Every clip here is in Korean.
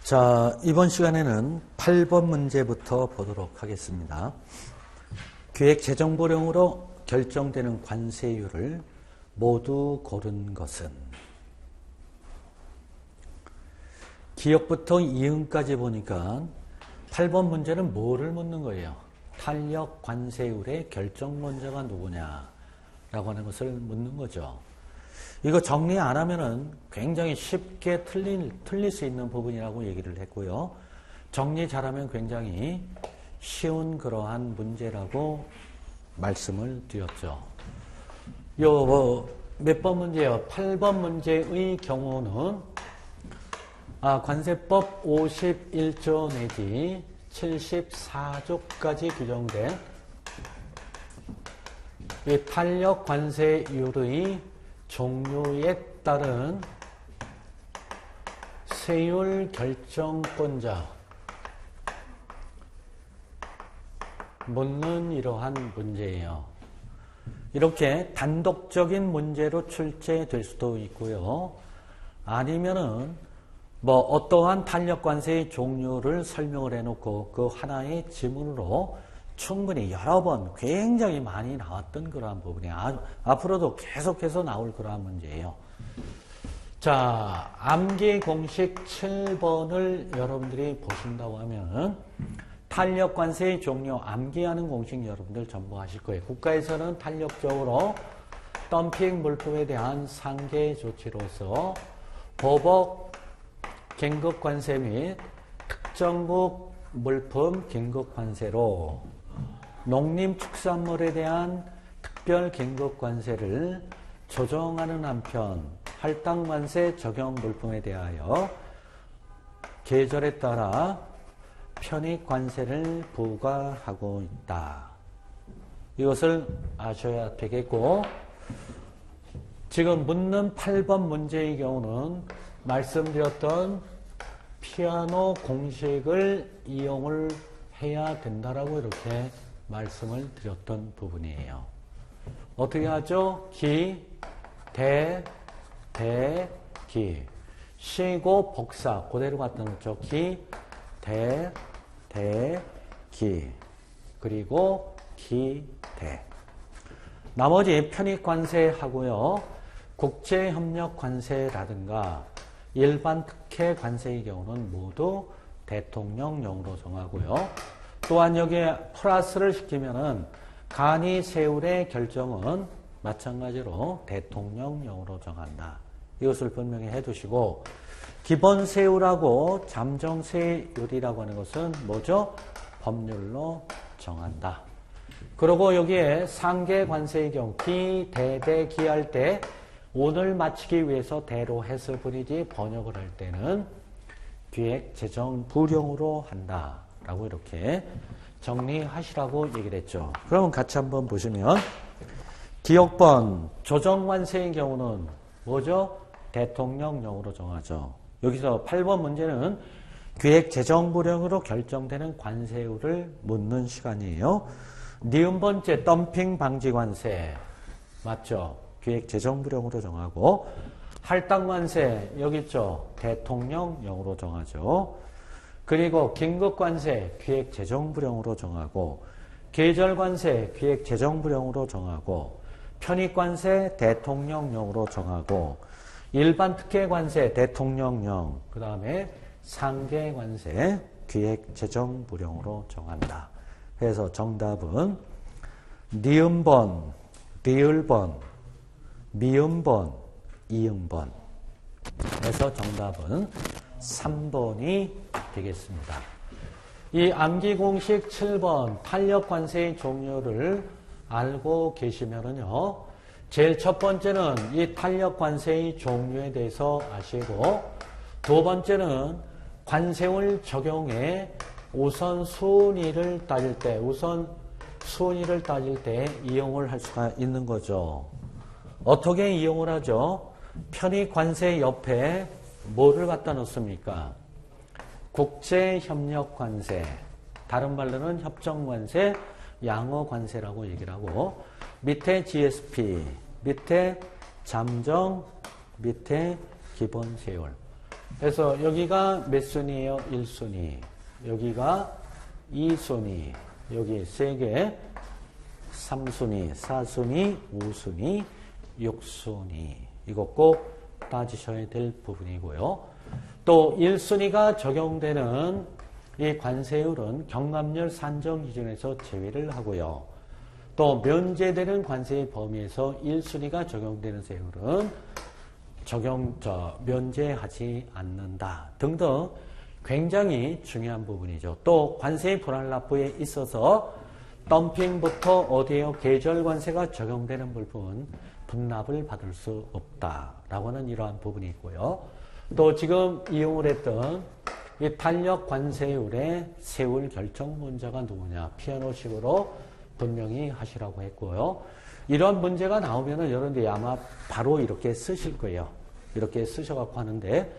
자, 이번 시간에는 8번 문제부터 보도록 하겠습니다. 기획재정부령으로 결정되는 관세율을 모두 고른 것은 기역부터 이응까지 보니까 8번 문제는 뭐를 묻는 거예요? 탄력 관세율의 결정론자가 누구냐라고 하는 것을 묻는 거죠. 이거 정리 안 하면은 굉장히 쉽게 틀릴 수 있는 부분이라고 얘기를 했고요. 정리 잘하면 굉장히 쉬운 그러한 문제라고 말씀을 드렸죠. 몇 번 문제요? 8번 문제의 경우는 관세법 51조 내지 74조까지 규정된 이 탄력 관세율의 종류에 따른 세율 결정권자 묻는 이러한 문제예요. 이렇게 단독적인 문제로 출제될 수도 있고요. 아니면은 어떠한 탄력 관세의 종류를 설명을 해놓고 그 하나의 지문으로 충분히 여러 번 굉장히 많이 나왔던 그러한 부분이에요. 앞으로도 계속해서 나올 그러한 문제예요. 자, 암기 공식 7번을 여러분들이 보신다고 하면 탄력 관세의 종류 암기하는 공식 여러분들 전부 하실 거예요. 국가에서는 탄력적으로 덤핑 물품에 대한 상계 조치로서 보복 긴급 관세 및 특정국 물품 긴급 관세로 농림축산물에 대한 특별 긴급 관세를 조정하는 한편 할당 관세 적용 물품에 대하여 계절에 따라 편익 관세를 부과하고 있다. 이것을 아셔야 되겠고, 지금 묻는 8번 문제의 경우는 말씀드렸던 피아노 공식을 이용을 해야 된다라고 이렇게 말씀을 드렸던 부분이에요. 어떻게 하죠? 기, 대, 기. 시고 복사 그대로 갖다 놓죠. 기, 대, 기. 그리고 기, 대. 나머지 편익관세하고요. 국제협력관세라든가 일반 특혜 관세의 경우는 모두 대통령령으로 정하고요. 또한 여기에 플러스를 시키면은 간이 세율의 결정은 마찬가지로 대통령령으로 정한다. 이것을 분명히 해두시고, 기본 세율하고 잠정 세율이라고 하는 것은 뭐죠? 법률로 정한다. 그리고 여기에 상계 관세의 경우 기, 대, 기 할 때 오늘 마치기 위해서 대로 했을 뿐이지 번역을 할 때는 기획재정부령으로 한다. 라고 이렇게 정리하시라고 얘기를 했죠. 그러면 같이 한번 보시면 기역번 조정관세의 경우는 뭐죠? 대통령령으로 정하죠. 여기서 8번 문제는 기획재정부령으로 결정되는 관세율을 묻는 시간이에요. 니은 번째 덤핑 방지 관세 맞죠? 기획재정부령으로 정하고, 할당관세 여기 있죠? 대통령령으로 정하죠. 그리고 긴급관세 기획재정부령으로 정하고, 계절관세 기획재정부령으로 정하고, 편익관세 대통령령으로 정하고, 일반 특혜관세 대통령령, 그 다음에 상계관세 기획재정부령으로 정한다. 그래서 정답은 니은번, 리을번, 미음번, 이응번. 그래서 정답은 3번이 되겠습니다. 이 암기공식 7번 탄력관세의 종류를 알고 계시면은요, 제일 첫 번째는 이 탄력관세의 종류에 대해서 아시고, 두 번째는 관세율 적용에 우선순위를 따질 때 이용을 할 수가 있는 거죠. 어떻게 이용을 하죠? 편익관세 옆에 뭐를 갖다 놓습니까? 국제협력관세, 다른 말로는 협정관세, 양어관세라고 얘기를 하고, 밑에 GSP, 밑에 잠정, 밑에 기본세율. 그래서 여기가 몇 순위예요? 1순위. 여기가 2순위. 여기 3개. 3순위, 4순위, 5순위, 6순위. 이거 꼭 따지셔야 될 부분이고요. 또 1순위가 적용되는 이 관세율은 경감률 산정 기준에서 제외를 하고요. 또 면제되는 관세의 범위에서 1순위가 적용되는 세율은 면제하지 않는다 등등 굉장히 중요한 부분이죠. 또 관세의 분할 납부에 있어서 덤핑부터 어디에요? 계절 관세가 적용되는 부분 분납을 받을 수 없다라고 하는 이러한 부분이 있고요. 또 지금 이용을 했던 이 탄력 관세율의 세율 결정 문제가 누구냐? 피아노식으로 분명히 하시라고 했고요. 이런 문제가 나오면은 여러분들이 아마 바로 이렇게 쓰실 거예요. 이렇게 쓰셔갖고 하는데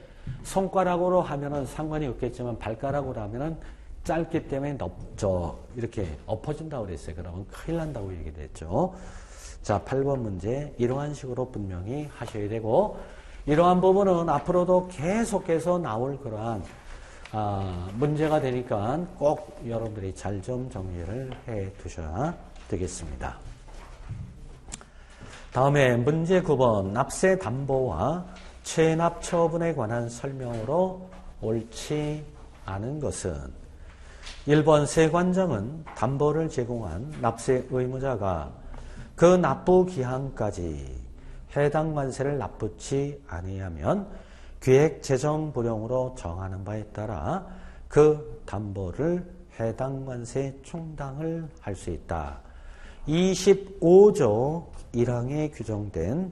손가락으로 하면은 상관이 없겠지만 발가락으로 하면은 짧기 때문에 이렇게 엎어진다고 그랬어요. 그러면 큰일 난다고 얘기했죠. 자, 8번 문제 이러한 식으로 분명히 하셔야 되고 이러한 부분은 앞으로도 계속해서 나올 그러한 문제가 되니까 꼭 여러분들이 잘 좀 정리를 해 두셔야 되겠습니다. 다음에 문제 9번 납세 담보와 체납 처분에 관한 설명으로 옳지 않은 것은 1번 세관장은 담보를 제공한 납세 의무자가 그 납부 기한까지 해당 관세를 납부치 아니하면 기획 재정 불용으로 정하는 바에 따라 그 담보를 해당 관세 충당을 할 수 있다. 25조 1항에 규정된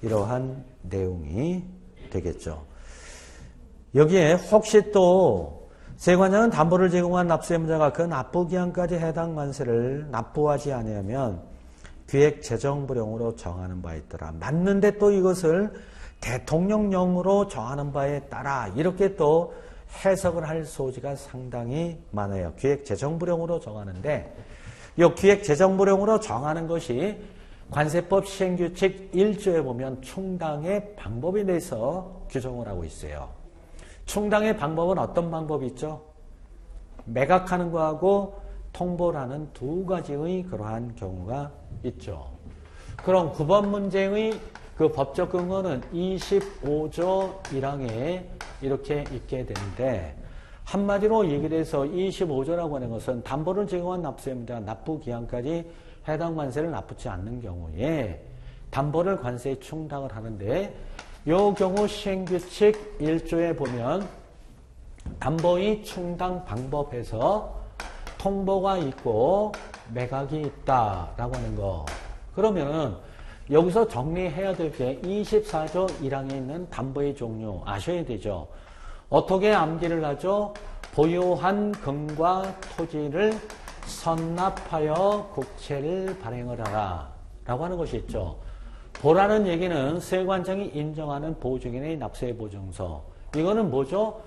이러한 내용이 되겠죠. 여기에 혹시 또 세관장은 담보를 제공한 납세의무자가 그 납부 기한까지 해당 관세를 납부하지 아니하면 기획 재정 불용으로 정하는 바에 따라 맞는데 또 이것을 대통령령으로 정하는 바에 따라 이렇게 또 해석을 할 소지가 상당히 많아요. 기획 재정 불용으로 정하는데 이 기획 재정 불용으로 정하는 것이 관세법 시행규칙 1조에 보면 충당의 방법에 대해서 규정을 하고 있어요. 충당의 방법은 어떤 방법이 있죠? 매각하는 거하고 통보를 하는 두 가지의 그러한 경우가 있죠. 그럼 9번 문제의 그 법적 근거는 25조 1항에 이렇게 있게 되는데 한마디로 얘기를 해서 25조라고 하는 것은 담보를 제공한 납세의무자가 납부 기한까지 해당 관세를 납부치 않는 경우에 담보를 관세에 충당을 하는데 이 경우 시행규칙 1조에 보면 담보의 충당 방법에서 통보가 있고 매각이 있다라고 하는 거. 그러면은 여기서 정리해야 될 게 24조 1항에 있는 담보의 종류 아셔야 되죠. 어떻게 암기를 하죠? 보유한 금과 토지를 선납하여 국채를 발행을 하라 라고 하는 것이 있죠. 보라는 얘기는 세관장이 인정하는 보증인의 납세보증서. 이거는 뭐죠?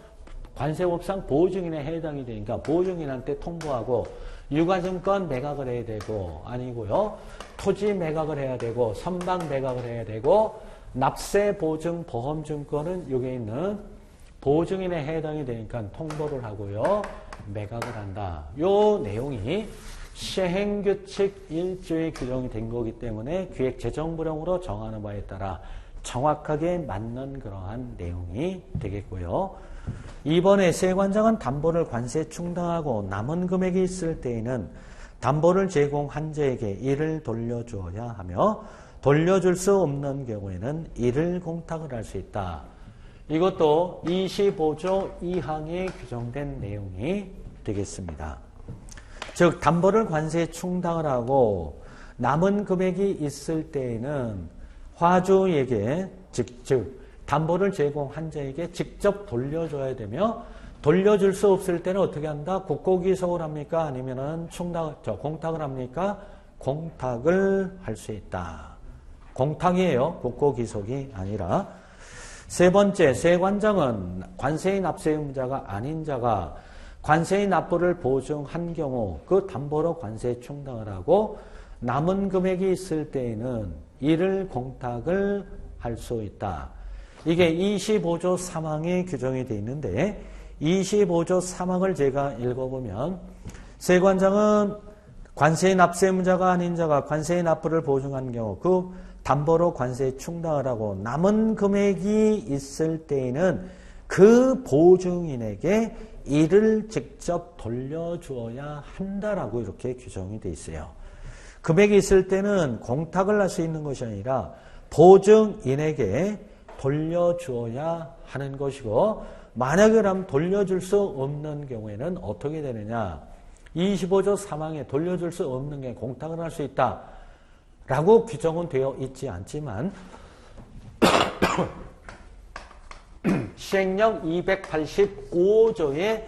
관세법상 보증인에 해당이 되니까 보증인한테 통보하고 유가증권 매각을 해야 되고 아니고요. 토지 매각을 해야 되고 선박 매각을 해야 되고 납세보증보험증권은 여기에 있는 보증인에 해당이 되니까 통보를 하고요. 매각을 한다. 요 내용이 시행규칙 1조에 규정이 된 거기 때문에 기획재정불용으로 정하는 바에 따라 정확하게 맞는 그러한 내용이 되겠고요. 이번에 세관장은 담보를 관세에 충당하고 남은 금액이 있을 때에는 담보를 제공한 자에게 이를 돌려주어야 하며 돌려줄 수 없는 경우에는 이를 공탁을 할 수 있다. 이것도 25조 2항에 규정된 내용이 되겠습니다. 즉 담보를 관세에 충당을 하고 남은 금액이 있을 때에는 화주에게 즉 담보를 제공한 자에게 직접 돌려줘야 되며 돌려줄 수 없을 때는 어떻게 한다? 국고기속을 합니까? 아니면은 공탁을 합니까? 공탁을 할 수 있다. 공탁이에요. 국고기속이 아니라. 세 번째, 세관장은 관세의 납세의무자가 아닌 자가 관세의 납부를 보증한 경우 그 담보로 관세에 충당을 하고 남은 금액이 있을 때에는 이를 공탁을 할 수 있다. 이게 25조 3항에 규정이 되어 있는데 25조 3항을 제가 읽어보면 세관장은 관세의 납세문자가 아닌 자가 관세의 납부를 보증한 경우 그 담보로 관세에 충당을 하고 남은 금액이 있을 때에는 그 보증인에게 이를 직접 돌려주어야 한다라고 이렇게 규정이 되어 있어요. 금액이 있을 때는 공탁을 할 수 있는 것이 아니라 보증인에게 돌려주어야 하는 것이고 만약에 그럼 돌려줄 수 없는 경우에는 어떻게 되느냐. 25조 3항에 돌려줄 수 없는 게 공탁을 할 수 있다라고 규정은 되어 있지 않지만 시행령 285조에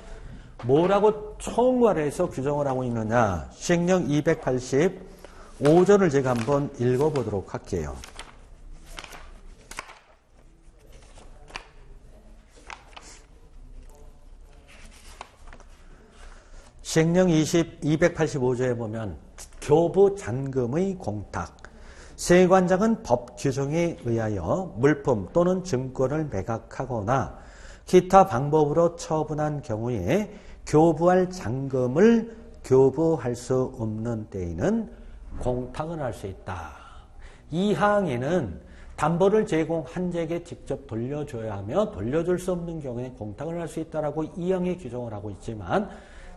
뭐라고 총괄해서 규정을 하고 있느냐. 시행령 285조를 제가 한번 읽어보도록 할게요. 시행령 285조에 보면 교부 잔금의 공탁. 세관장은 법 규정에 의하여 물품 또는 증권을 매각하거나 기타 방법으로 처분한 경우에 교부할 잔금을 교부할 수 없는 때에는 공탁을 할 수 있다. 이 항에는 담보를 제공한 자에게 직접 돌려줘야 하며 돌려줄 수 없는 경우에 공탁을 할 수 있다라고 2항에 규정을 하고 있지만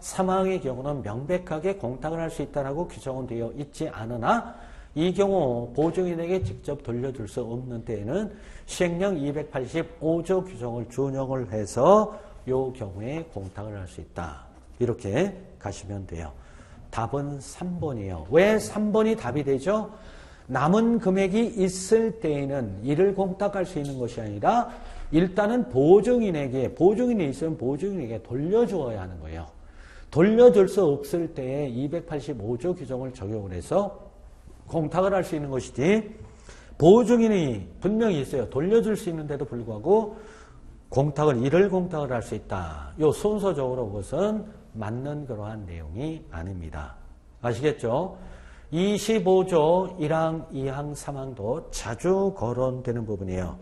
3항의 경우는 명백하게 공탁을 할 수 있다라고 규정은 되어 있지 않으나 이 경우 보증인에게 직접 돌려줄 수 없는 때에는 시행령 285조 규정을 준용을 해서 이 경우에 공탁을 할 수 있다. 이렇게 가시면 돼요. 답은 3번이에요. 왜 3번이 답이 되죠? 남은 금액이 있을 때에는 이를 공탁할 수 있는 것이 아니라 일단은 보증인이 있으면 보증인에게 돌려주어야 하는 거예요. 돌려줄 수 없을 때에 285조 규정을 적용을 해서 공탁을 할 수 있는 것이지 보증인이 분명히 있어요. 돌려줄 수 있는데도 불구하고 이를 공탁을 할 수 있다. 요 순서적으로 그것은 맞는 그러한 내용이 아닙니다. 아시겠죠? 25조 1항, 2항, 3항도 자주 거론되는 부분이에요.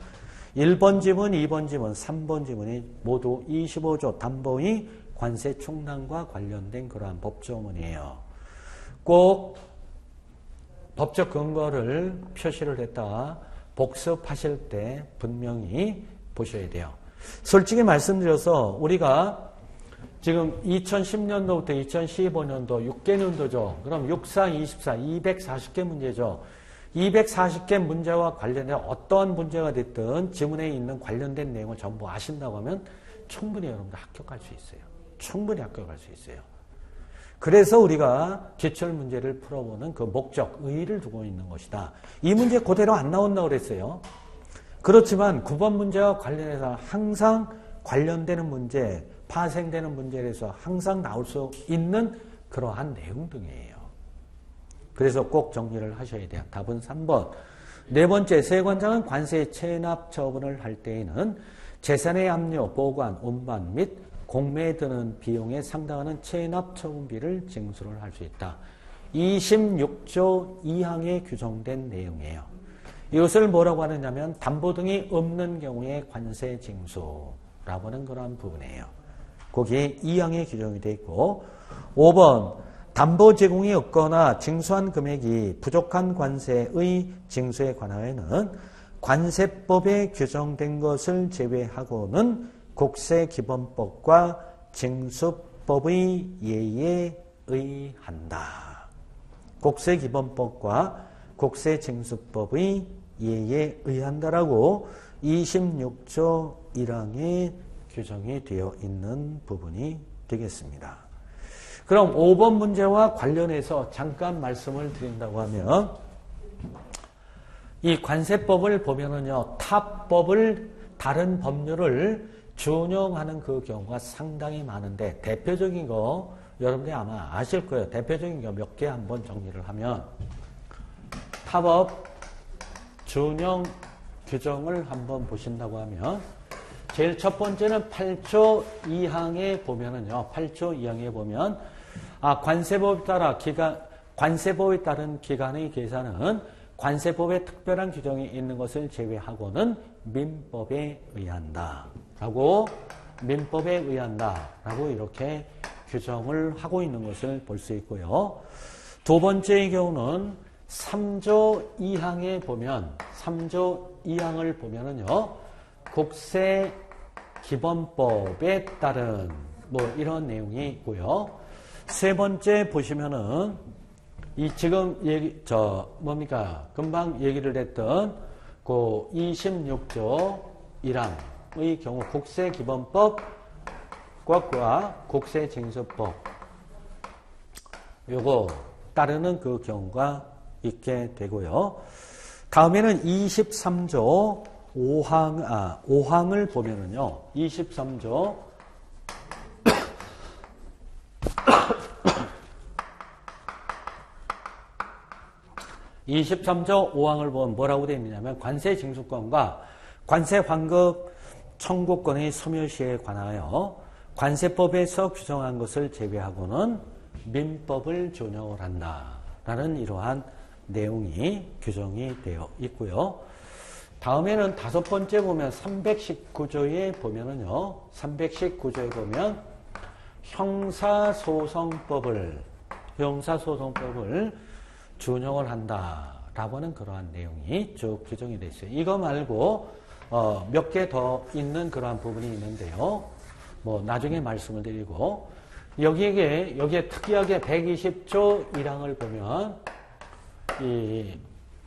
1번 지문, 2번 지문, 3번 지문이 모두 25조 담보의 관세 충당과 관련된 그러한 법조문이에요. 꼭 법적 근거를 표시를 했다가 복습하실 때 분명히 보셔야 돼요. 솔직히 말씀드려서 우리가 지금 2010년도부터 2015년도 6개년도죠. 그럼 6, 4, 24, 240개 문제죠. 240개 문제와 관련된 어떠한 문제가 됐든 지문에 있는 관련된 내용을 전부 아신다고 하면 충분히 여러분들 합격할 수 있어요. 충분히 합격할 수 있어요. 그래서 우리가 기출 문제를 풀어보는 그 목적, 의의를 두고 있는 것이다. 이 문제 그대로 안 나온다고 그랬어요. 그렇지만 9번 문제와 관련해서 항상 관련되는 문제, 파생되는 문제에서 항상 나올 수 있는 그러한 내용 등이에요. 그래서 꼭 정리를 하셔야 돼요. 답은 3번. 네 번째, 세관장은 관세 체납 처분을 할 때에는 재산의 압류, 보관, 운반 및 공매에 드는 비용에 상당하는 체납 처분비를 징수를 할 수 있다. 26조 2항에 규정된 내용이에요. 이것을 뭐라고 하느냐면 담보 등이 없는 경우에 관세 징수라고 하는 그러한 부분이에요. 거기에 2항에 규정이 되어 있고 5번 담보 제공이 없거나 징수한 금액이 부족한 관세의 징수에 관하여는 관세법에 규정된 것을 제외하고는 국세기본법과 징수법의 예의에 의한다. 국세기본법과 국세징수법의 예의에 의한다라고 26조 1항에 규정이 되어 있는 부분이 되겠습니다. 그럼 5번 문제와 관련해서 잠깐 말씀을 드린다고 하면 이 관세법을 보면은요, 타법을 다른 법률을 준용하는 그 경우가 상당히 많은데 대표적인 거 여러분들이 아마 아실 거예요. 대표적인 거 몇 개 한번 정리를 하면 타법 준용 규정을 한번 보신다고 하면 제일 첫 번째는 8조 2항에 보면은요. 8조 2항에 보면 관세법에 따른 기간의 계산은 관세법에 특별한 규정이 있는 것을 제외하고는 민법에 의한다. 라고 민법에 의한다. 라고 이렇게 규정을 하고 있는 것을 볼 수 있고요. 두 번째의 경우는 3조 2항에 보면 3조 2항을 보면은요. 국세 기본법에 따른 뭐 이런 내용이 있고요. 세 번째 보시면은 이 지금 금방 얘기를 했던 그 26조 1항의 경우 국세기본법과 국세징수법 요거 따르는 그 경우가 있게 되고요. 다음에는 23조 5항을 보면은요. 23조 23조 5항을 보면 뭐라고 되어 있느냐면 관세 징수권과 관세 환급 청구권의 소멸시에 관하여 관세법에서 규정한 것을 제외하고는 민법을 준용을 한다라는 이러한 내용이 규정이 되어 있고요. 다음에는 다섯 번째 보면 319조에 보면은요. 319조에 보면 형사소송법을 준용을 한다라고 하는 그러한 내용이 쭉 규정이 되어 있어요. 이거 말고 몇 개 더 있는 그러한 부분이 있는데요. 뭐 나중에 말씀을 드리고 여기에 특이하게 120조 1항을 보면 이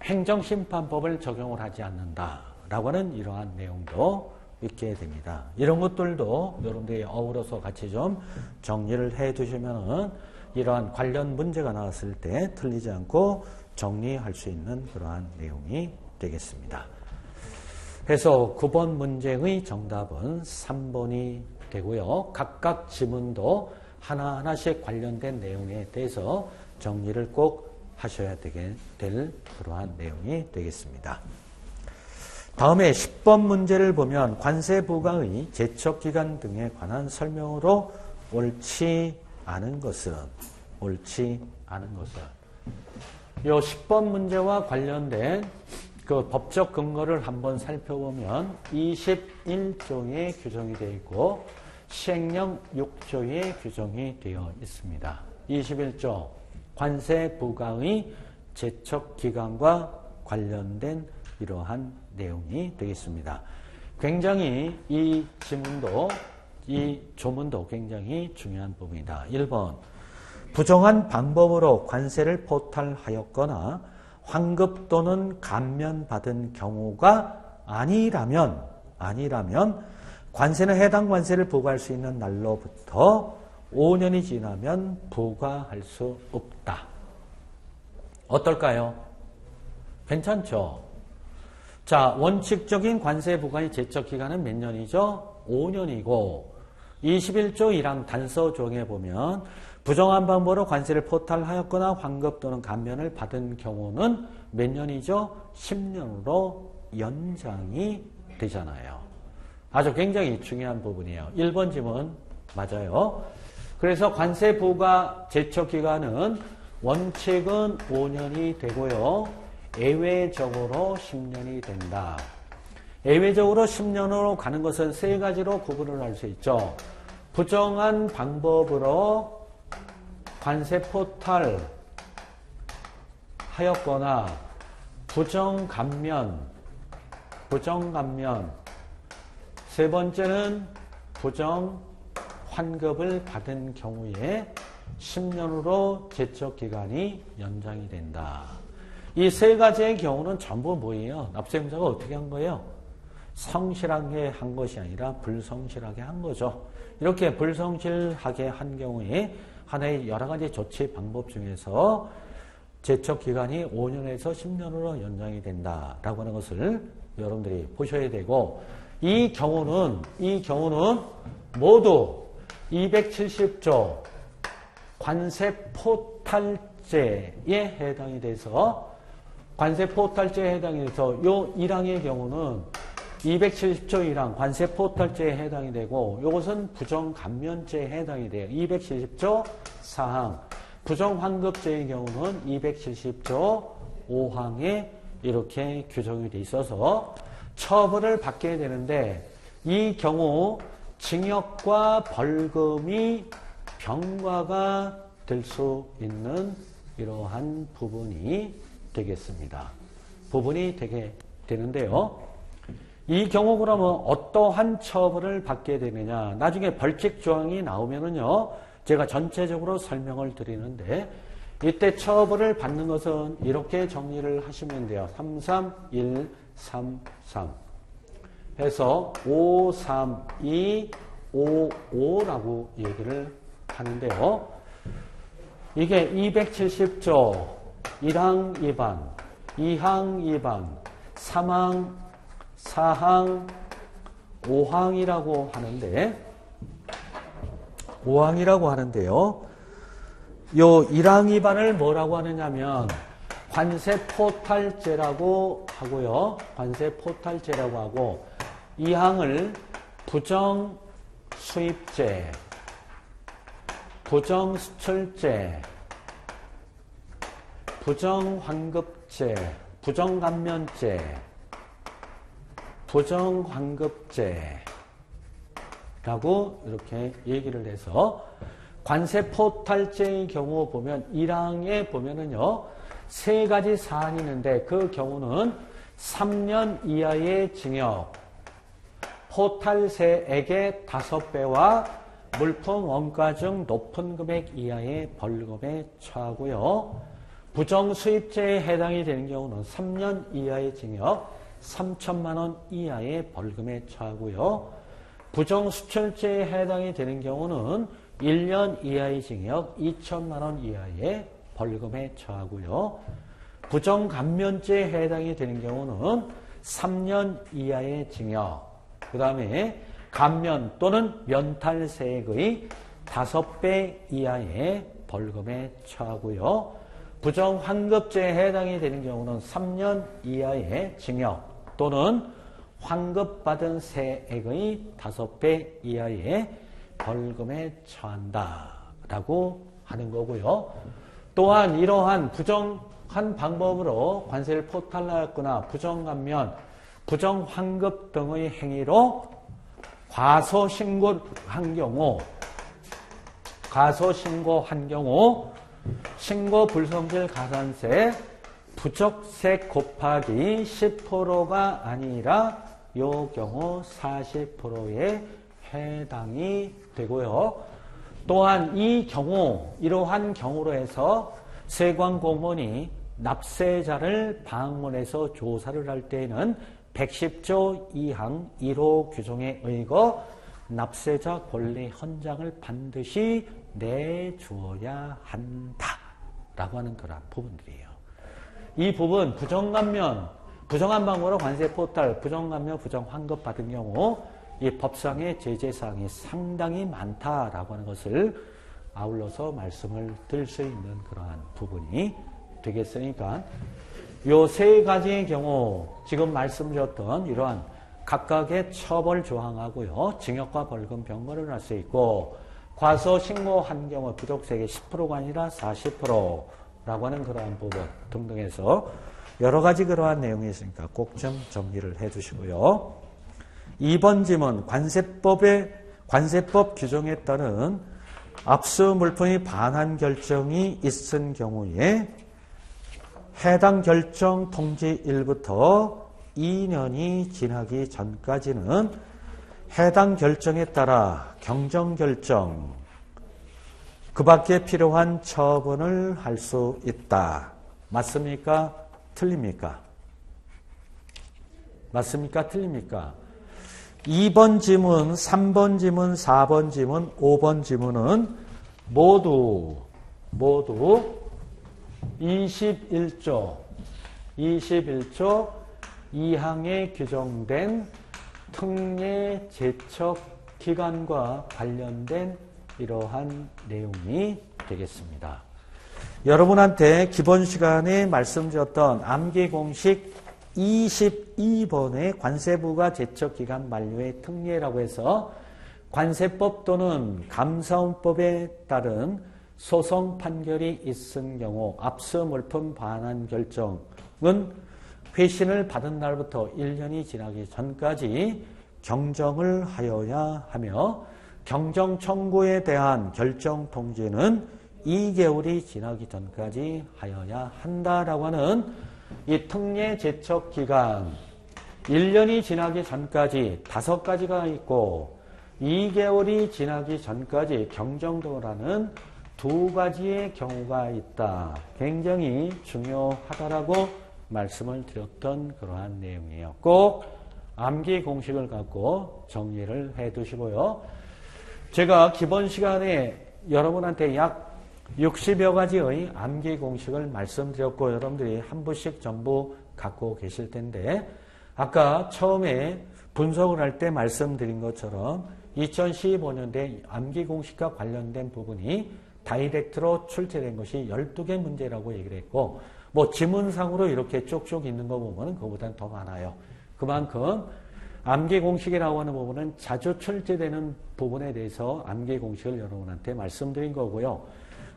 행정심판법을 적용을 하지 않는다라고 하는 이러한 내용도 있게 됩니다. 이런 것들도 여러분들이 어우러서 같이 좀 정리를 해 두시면은 이러한 관련 문제가 나왔을 때 틀리지 않고 정리할 수 있는 그러한 내용이 되겠습니다. 그래서 9번 문제의 정답은 3번이 되고요. 각각 지문도 하나하나씩 관련된 내용에 대해서 정리를 꼭 하셔야 될 그러한 내용이 되겠습니다. 다음에 10번 문제를 보면 관세부과의 제척기간 등에 관한 설명으로 옳지 않은 것은 요 10번 문제와 관련된 그 법적 근거를 한번 살펴보면 21조에 규정이 되어 있고 시행령 6조에 규정이 되어 있습니다. 21조 관세부과의 제척기간과 관련된 이러한 내용이 되겠습니다. 굉장히 이 조문도 굉장히 중요한 부분이다. 1번 부정한 방법으로 관세를 포탈하였거나 환급 또는 감면받은 경우가 아니라면 관세는 해당 관세를 부과할 수 있는 날로부터 5년이 지나면 부과할 수 없다. 어떨까요? 괜찮죠? 자, 원칙적인 관세 부과의 제척 기간은 몇 년이죠? 5년이고 21조 1항 단서 조항에 보면 부정한 방법으로 관세를 포탈하였거나 환급 또는 감면을 받은 경우는 몇 년이죠? 10년으로 연장이 되잖아요. 아주 굉장히 중요한 부분이에요. 1번 지문 맞아요. 그래서 관세 부과 제척 기간은 원칙은 5년이 되고요. 예외적으로 10년이 된다. 예외적으로 10년으로 가는 것은 세 가지로 구분을 할 수 있죠. 부정한 방법으로 관세 포탈 하였거나 부정감면 세 번째는 부정환급을 받은 경우에 10년으로 제척기간이 연장이 된다. 이 세 가지의 경우는 전부 뭐예요? 납세용자가 어떻게 한 거예요? 성실하게 한 것이 아니라 불성실하게 한 거죠. 이렇게 불성실하게 한 경우에 하나의 여러 가지 조치 방법 중에서 제척기간이 5년에서 10년으로 연장이 된다라고 하는 것을 여러분들이 보셔야 되고 이 경우는 모두 270조 관세포탈제에 해당이 돼서 관세포탈제에 해당이 돼서 요 1항의 경우는 270조 1항 관세포탈제에 해당이 되고 이것은 부정감면제에 해당이 돼요. 270조 4항 부정환급제의 경우는 270조 5항에 이렇게 규정이 돼 있어서 처벌을 받게 되는데 이 경우 징역과 벌금이 병과가 될 수 있는 이러한 부분이 되겠습니다. 부분이 되게 되는데요. 이 경우 그러면 어떠한 처벌을 받게 되느냐. 나중에 벌칙 조항이 나오면은요. 제가 전체적으로 설명을 드리는데 이때 처벌을 받는 것은 이렇게 정리를 하시면 돼요. 3, 3, 1, 3, 3 해서 5, 3, 2, 5, 5라고 얘기를 하는데요. 이게 270조 1항 2반, 2항 2반, 3항, 4항, 5항이라고 하는데요. 요 1항 2반을 뭐라고 하느냐면 관세포탈죄라고 하고요. 관세포탈죄라고 하고 2항을 부정수입죄, 부정수출죄, 부정환급죄, 부정감면죄, 부정환급죄라고 이렇게 얘기를 해서 관세포탈죄의 경우 보면 1항에 보면은요 3가지 사안이 있는데 그 경우는 3년 이하의 징역, 포탈세액의 5배와 물품 원가 중 높은 금액 이하의 벌금에 처하고요. 부정수입죄에 해당이 되는 경우는 3년 이하의 징역, 3천만 원 이하의 벌금에 처하고요. 부정수출죄에 해당이 되는 경우는 1년 이하의 징역, 2천만 원 이하의 벌금에 처하고요. 부정감면죄에 해당이 되는 경우는 3년 이하의 징역, 그 다음에 감면 또는 면탈세액의 5배 이하의 벌금에 처하고요. 부정환급죄에 해당이 되는 경우는 3년 이하의 징역 또는 환급받은 세액의 5배 이하의 벌금에 처한다라고 하는 거고요. 또한 이러한 부정한 방법으로 관세를 포탈하였거나 부정감면, 부정환급 등의 행위로 과소신고한 경우 신고불성질 가산세 부적세 곱하기 10%가 아니라 요 경우 40%에 해당이 되고요. 또한 이 경우 이러한 경우로 해서 세관공무원이 납세자를 방문해서 조사를 할 때에는 110조 2항 1호 규정에 의거 납세자 권리 헌장을 반드시 내주어야 한다라고 하는 그런 부분들이에요. 이 부분 부정감면, 부정한 방법으로 관세포탈, 부정감면, 부정환급 받은 경우 이 법상의 제재사항이 상당히 많다라고 하는 것을 아울러서 말씀을 드릴 수 있는 그러한 부분이 되겠으니까 요 3가지의 경우 지금 말씀드렸던 이러한 각각의 처벌 조항하고요. 징역과 벌금, 병벌을 할 수 있고 과소신고한 경우 부족세액의 10%가 아니라 40%라고 하는 그러한 부분 등등해서 여러 가지 그러한 내용이 있으니까 꼭 좀 정리를 해 주시고요. 2번 지문 관세법 규정에 따른 압수 물품이 반환 결정이 있은 경우에 해당 결정 통지일부터 2년이 지나기 전까지는 해당 결정에 따라 경정결정 그 밖에 필요한 처분을 할 수 있다. 맞습니까? 틀립니까? 맞습니까? 틀립니까? 2번 지문, 3번 지문, 4번 지문, 5번 지문은 모두 21조 2항에 규정된 특례 제척 기간과 관련된 이러한 내용이 되겠습니다. 여러분한테 기본 시간에 말씀드렸던 암기 공식 22번의 관세부가 제척기간 만료의 특례라고 해서 관세법 또는 감사원법에 따른 소송 판결이 있은 경우 압수 물품 반환 결정은 회신을 받은 날부터 1년이 지나기 전까지 경정을 하여야 하며 경정 청구에 대한 결정 통지는 2개월이 지나기 전까지 하여야 한다라고 하는 이 특례 제척 기간 1년이 지나기 전까지 5가지가 있고 2개월이 지나기 전까지 경정등을 하는 2가지의 경우가 있다. 굉장히 중요하다라고 말씀을 드렸던 그러한 내용이에요. 꼭 암기 공식을 갖고 정리를 해 두시고요. 제가 기본 시간에 여러분한테 약 60여 가지의 암기 공식을 말씀드렸고 여러분들이 한 부씩 전부 갖고 계실 텐데 아까 처음에 분석을 할 때 말씀드린 것처럼 2015년대 암기 공식과 관련된 부분이 다이렉트로 출제된 것이 12개 문제라고 얘기를 했고 뭐 지문상으로 이렇게 쭉쭉 있는 거 보면 그거보다는 더 많아요. 그만큼 암기 공식이라고 하는 부분은 자주 출제되는 부분에 대해서 암기 공식을 여러분한테 말씀드린 거고요.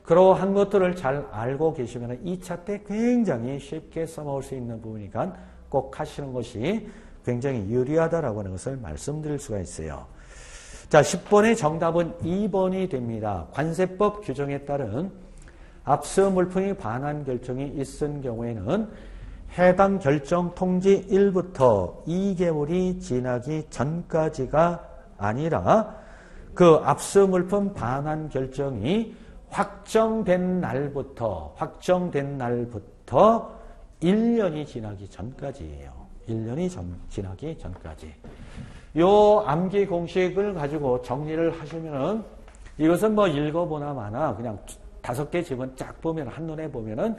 그러한 것들을 잘 알고 계시면 2차 때 굉장히 쉽게 써먹을 수 있는 부분이니까 꼭 하시는 것이 굉장히 유리하다라고 하는 것을 말씀드릴 수가 있어요. 자, 10번의 정답은 2번이 됩니다. 관세법 규정에 따른 압수 물품이 반환 결정이 있은 경우에는 해당 결정 통지 1부터 2개월이 지나기 전까지가 아니라 그 압수 물품 반환 결정이 확정된 날부터 1년이 지나기 전까지예요. 1년이 지나기 전까지. 요 암기 공식을 가지고 정리를 하시면은 이것은 뭐 읽어보나 마나 그냥 5개 지문 쫙 보면 한눈에 보면은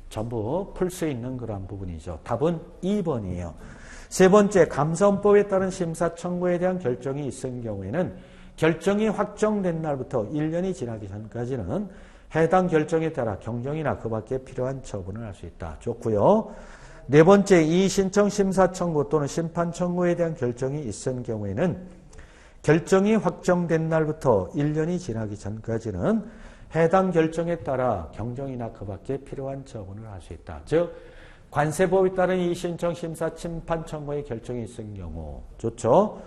전부 풀 수 있는 그런 부분이죠. 답은 2번이에요. 세 번째, 감사원법에 따른 심사 청구에 대한 결정이 있은 경우에는 결정이 확정된 날부터 1년이 지나기 전까지는 해당 결정에 따라 경정이나 그 밖에 필요한 처분을 할 수 있다. 좋고요. 네 번째, 이 신청 심사 청구 또는 심판 청구에 대한 결정이 있은 경우에는 결정이 확정된 날부터 1년이 지나기 전까지는 해당 결정에 따라 경정이나 그 밖에 필요한 처분을 할 수 있다. 즉 관세법에 따른 이 신청 심사 심판 청구의 결정이 있은 경우 좋죠.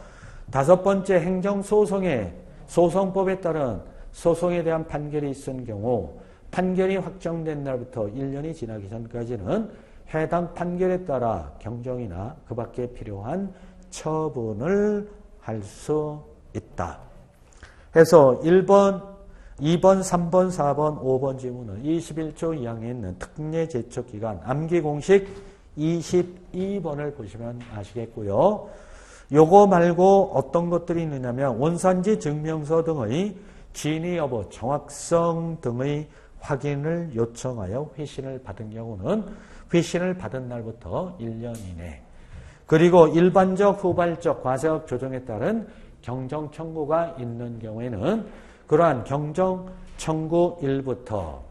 다섯 번째, 행정소송의 소송법에 따른 소송에 대한 판결이 있은 경우 판결이 확정된 날부터 1년이 지나기 전까지는 해당 판결에 따라 경정이나 그 밖에 필요한 처분을 할 수 있다. 해서 1번, 2번, 3번, 4번, 5번 지문은 21조 2항에 있는 특례 제척 기간 암기 공식 22번을 보시면 아시겠고요. 요거 말고 어떤 것들이 있느냐면 원산지 증명서 등의 진위 여부, 정확성 등의 확인을 요청하여 회신을 받은 경우는 회신을 받은 날부터 1년 이내. 그리고 일반적, 후발적, 과세법 조정에 따른 경정 청구가 있는 경우에는 그러한 경정 청구 일부터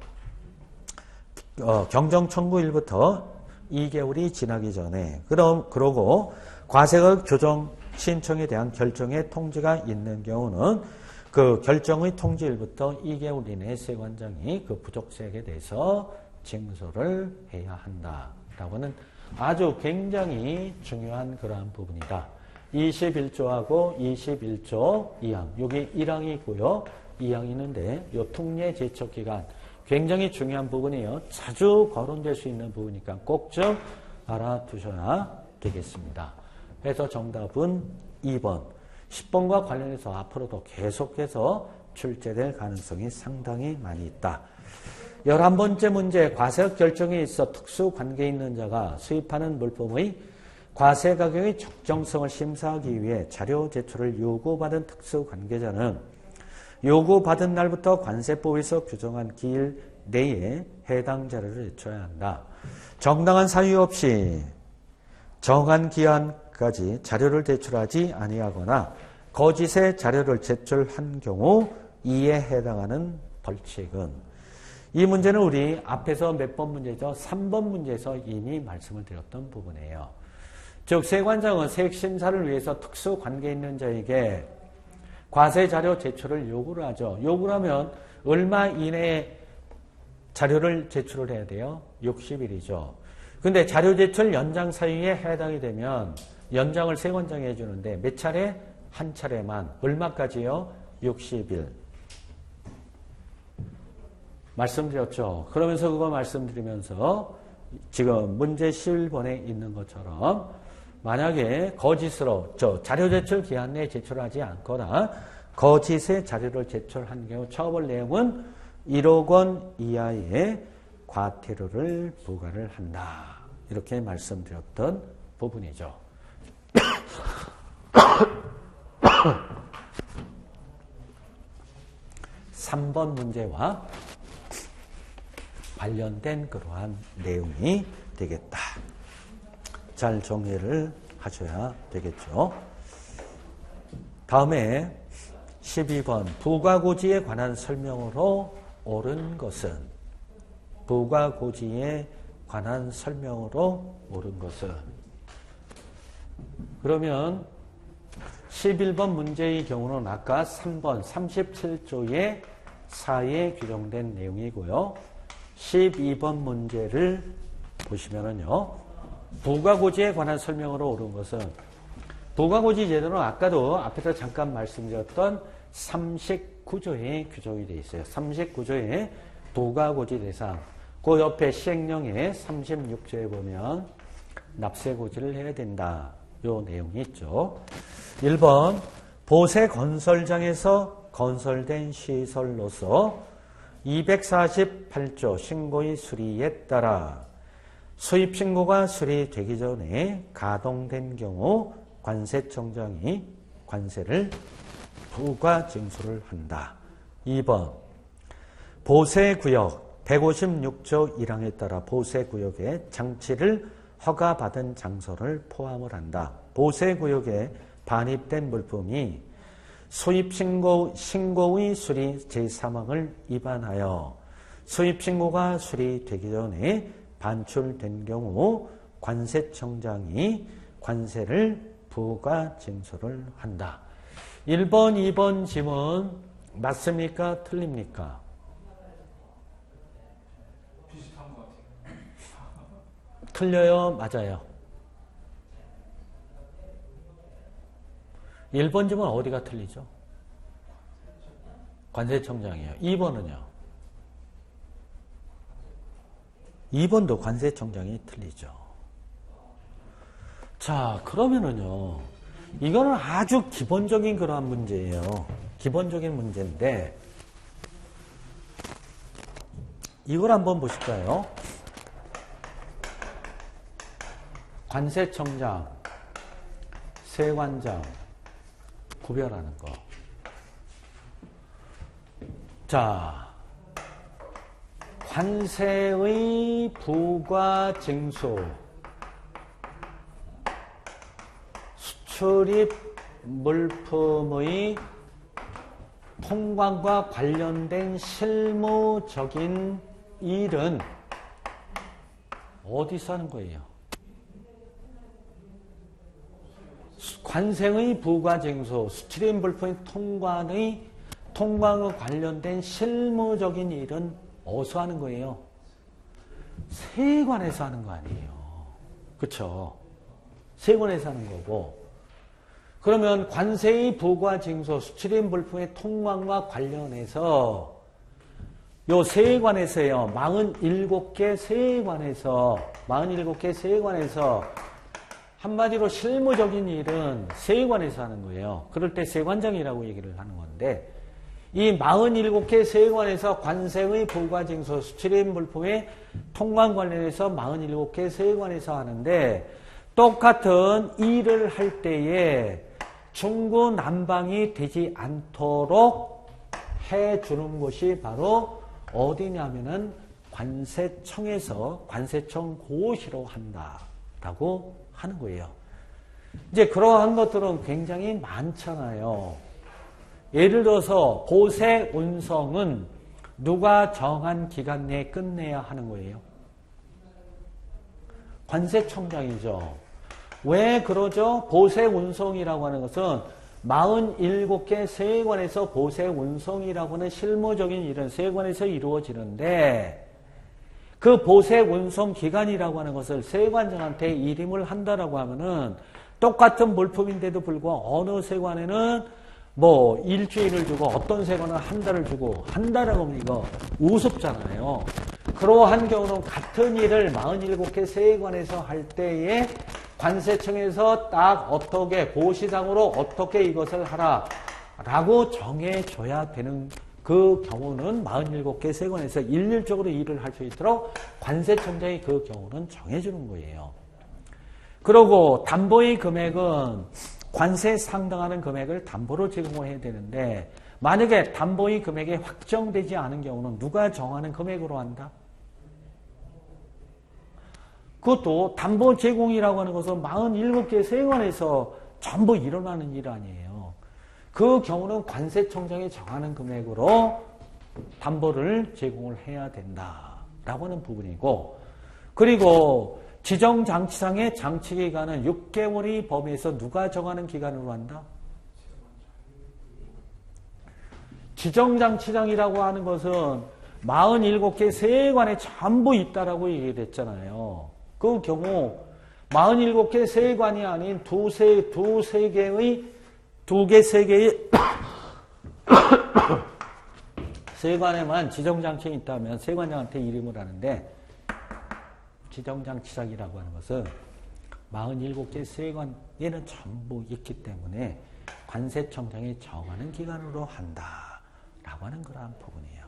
2개월이 지나기 전에 그러고 과세법 조정 신청에 대한 결정의 통지가 있는 경우는 그 결정의 통지일부터 2개월 이내에 세관장이 그 부족세액에 대해서 징수를 해야 한다라고 하는 아주 굉장히 중요한 그러한 부분이다. 21조하고 21조 2항, 여기 1항이 있고요. 2항이 있는데 이 특례 제척 기간 굉장히 중요한 부분이에요. 자주 거론될 수 있는 부분이니까 꼭 좀 알아두셔야 되겠습니다. 그래서 정답은 2번. 10번과 관련해서 앞으로도 계속해서 출제될 가능성이 상당히 많이 있다. 11번째 문제, 과세액 결정에 있어 특수관계 있는 자가 수입하는 물품의 과세 가격의 적정성을 심사하기 위해 자료 제출을 요구받은 특수관계자는 요구받은 날부터 관세법에서 규정한 기일 내에 해당 자료를 제출해야 한다. 정당한 사유 없이 정한 기한까지 자료를 제출하지 아니하거나 거짓의 자료를 제출한 경우 이에 해당하는 벌칙은 이 문제는 우리 앞에서 몇 번 문제죠? 3번 문제에서 이미 말씀을 드렸던 부분이에요. 즉 세관장은 세액심사를 위해서 특수관계 있는 자에게 과세자료 제출을 요구를 하죠. 요구를 하면 얼마 이내에 자료를 제출을 해야 돼요? 60일이죠. 근데 자료 제출 연장 사유에 해당이 되면 연장을 3권장에 해주는데 몇 차례? 한 차례만. 얼마까지요? 60일. 말씀드렸죠. 그러면서 그거 말씀드리면서 지금 문제 11번에 있는 것처럼 만약에 거짓으로 자료 제출 기한 내에 제출하지 않거나 거짓의 자료를 제출한 경우 처벌 내용은 1억 원 이하의 과태료를 부과를 한다. 이렇게 말씀드렸던 부분이죠. 3번 문제와 관련된 그러한 내용이 되겠다. 잘 정리를 하셔야 되겠죠. 다음에 12번 부과고지에 관한 설명으로 옳은 것은 부과고지에 관한 설명으로 옳은 것은 그러면 11번 문제의 경우는 아까 3번 37조의 4에 규정된 내용이고요. 12번 문제를 보시면은요. 부과고지에 관한 설명으로 옳은 것은 부과고지 제도는 아까도 앞에서 잠깐 말씀드렸던 39조에 규정이 되어 있어요. 39조에 부과고지 대상. 그 옆에 시행령의 36조에 보면 납세고지를 해야 된다. 요 내용이 있죠. 1번 보세 건설장에서 건설된 시설로서 248조 신고의 수리에 따라 수입 신고가 수리되기 전에 가동된 경우 관세청장이 관세를 부과 징수를 한다. 2번 보세구역 156조 1항에 따라 보세구역에 장치를 허가받은 장소를 포함을 한다. 보세구역에 반입된 물품이 수입신고의 수리 제3항을 위반하여 수입신고가 수리되기 전에 반출된 경우 관세청장이 관세를 부과 징수를 한다. 1번, 2번 지문 맞습니까? 틀립니까? 비슷한 것 같아요. 틀려요? 맞아요? 1번 지문 어디가 틀리죠? 관세청장이에요. 2번은요? 2번도 관세청장이 틀리죠. 자, 그러면은요, 이거는 아주 기본적인 그러한 문제예요. 기본적인 문제인데, 이걸 한번 보실까요? 관세청장, 세관장, 구별하는 거. 자, 관세의 부과 징수, 수출입 물품의 통관과 관련된 실무적인 일은 어디서 하는 거예요? 관세의 부과 징수, 수출입 물품의 통관과 관련된 실무적인 일은 어디서 하는 거예요? 세관에서 하는 거 아니에요. 그렇죠? 세관에서 하는 거고. 그러면 관세의 부과 징수, 수출입 물품의 통관과 관련해서 요 세관에서요. 47개 세관에서 한마디로 실무적인 일은 세관에서 하는 거예요. 그럴 때 세관장이라고 얘기를 하는 건데 이 47개 세관에서 관세의 부과 징수, 수출입 물품의 통관 관련해서 47개 세관에서 하는데 똑같은 일을 할 때에 중구난방이 되지 않도록 해주는 곳이 바로 어디냐면은 관세청에서 관세청 고시로 한다라고 하는 거예요. 이제 그러한 것들은 굉장히 많잖아요. 예를 들어서 보세 운송은 누가 정한 기간 내에 끝내야 하는 거예요? 관세청장이죠. 왜 그러죠? 보세 운송이라고 하는 것은 47개 세관에서 보세 운송이라고 하는 실무적인 일은 세관에서 이루어지는데 그 보세 운송 기간이라고 하는 것을 세관장한테 일임을 한다라고 하면은 똑같은 물품인데도 불구하고 어느 세관에는 뭐 일주일을 주고 어떤 세관은 한 달을 주고 한 달이라고 하면 이거 우습잖아요. 그러한 경우는 같은 일을 47개 세관에서 할 때에 관세청에서 딱 어떻게 고시상으로 어떻게 이것을 하라라고 정해줘야 되는 그 경우는 47개 세관에서 일률적으로 일을 할 수 있도록 관세청장이 그 경우는 정해주는 거예요. 그리고 담보의 금액은 관세에 상당하는 금액을 담보로 제공을 해야 되는데 만약에 담보의 금액이 확정되지 않은 경우는 누가 정하는 금액으로 한다? 그것도 담보 제공이라고 하는 것은 47개 세관에서 전부 일어나는 일 아니에요. 그 경우는 관세청장이 정하는 금액으로 담보를 제공을 해야 된다라고 하는 부분이고 그리고 지정장치상의 장치기간은 6개월의 범위에서 누가 정하는 기간으로 한다? 지정장치장이라고 하는 것은 47개 세관에 전부 있다라고 얘기했잖아요. 그 경우 47개 세관이 아닌 두 개, 세 개의 세관에만 지정장치가 있다면 세관장한테 이름을 하는데 지정장치장이라고 하는 것은 47개 세관에는 전부 있기 때문에 관세청장이 정하는 기간으로 한다라고 하는 그러한 부분이에요.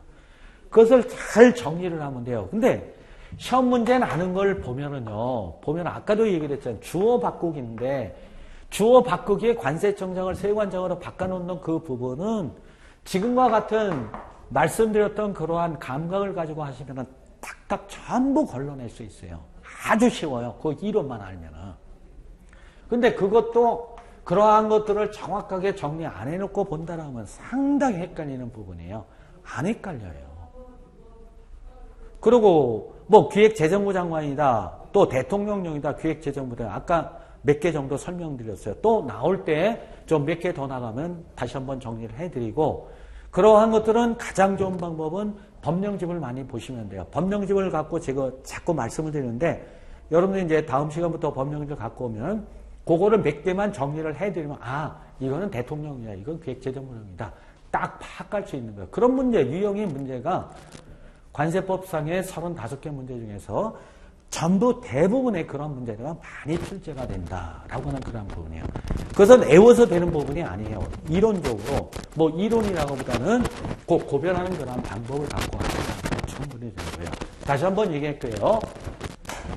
그것을 잘 정리를 하면 돼요. 근데 시험 문제 나는 걸 보면은요, 보면 아까도 얘기를 했잖아요. 주어 바꾸기인데, 주어 바꾸기에 관세청장을 세관장으로 바꿔놓는 그 부분은 지금과 같은 말씀드렸던 그러한 감각을 가지고 하시면은 탁탁 전부 걸러낼 수 있어요. 아주 쉬워요. 그 이론만 알면은. 근데 그것도 그러한 것들을 정확하게 정리 안 해놓고 본다라면 상당히 헷갈리는 부분이에요. 안 헷갈려요. 그리고 뭐 기획재정부 장관이다. 또 대통령령이다. 기획재정부 장관. 아까 몇 개 정도 설명드렸어요. 또 나올 때 좀 몇 개 더 나가면 다시 한번 정리를 해드리고 그러한 것들은 가장 좋은 방법은 법령집을 많이 보시면 돼요. 법령집을 갖고 제가 자꾸 말씀을 드리는데 여러분들 이제 다음 시간부터 법령집을 갖고 오면 그거를 몇 개만 정리를 해드리면 이거는 대통령이야. 이건 기획재정부령이다. 딱 파악할 수 있는 거예요. 그런 문제, 유형의 문제가 관세법상의 35개 문제 중에서 전부 대부분의 그런 문제가 많이 출제가 된다라고 하는 그런 부분이에요. 그것은 애워서 되는 부분이 아니에요. 이론적으로 뭐 이론이라고 보다는 꼭 고변하는 그런 방법을 갖고 하시면 충분히 되는 거예요. 다시 한번 얘기할게요.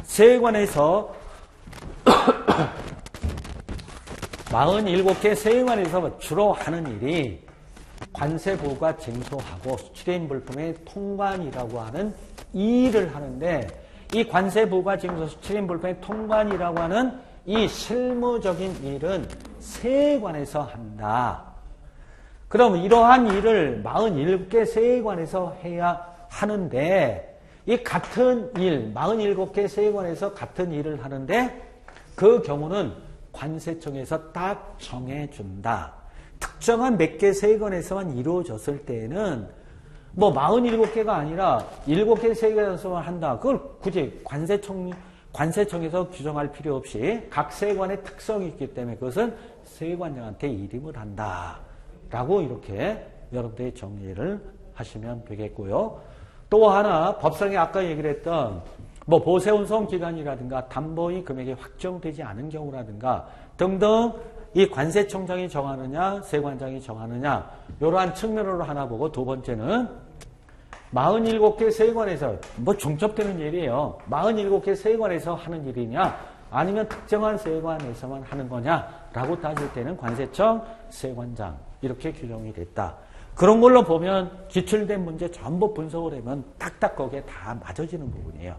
세관에서 47개 세관에서 주로 하는 일이 관세부가 징수하고 수출입 물품의 통관이라고 하는 이 일을 하는데 이 관세부가 징수 수출입 물품의 통관이라고 하는 이 실무적인 일은 세관에서 한다. 그럼 이러한 일을 47개 세관에서 해야 하는데 이 같은 일, 47개 세관에서 같은 일을 하는데 그 경우는 관세청에서 딱 정해준다. 특정한 몇 개 세관에서만 이루어졌을 때에는 뭐 47개가 아니라 7개 세관에서만 한다. 그걸 굳이 관세청에서 규정할 필요 없이 각 세관의 특성이 있기 때문에 그것은 세관장한테 일임을 한다. 라고 이렇게 여러분들이 정리를 하시면 되겠고요. 또 하나 법상에 아까 얘기를 했던 뭐 보세운송 기간이라든가 담보의 금액이 확정되지 않은 경우라든가 등등 이 관세청장이 정하느냐 세관장이 정하느냐 이러한 측면으로 하나 보고 두 번째는 47개 세관에서 뭐 중첩되는 일이에요. 47개 세관에서 하는 일이냐 아니면 특정한 세관에서만 하는 거냐라고 따질 때는 관세청 세관장 이렇게 규정이 됐다. 그런 걸로 보면 기출된 문제 전부 분석을 하면 딱딱 거기에 다 맞아지는 부분이에요.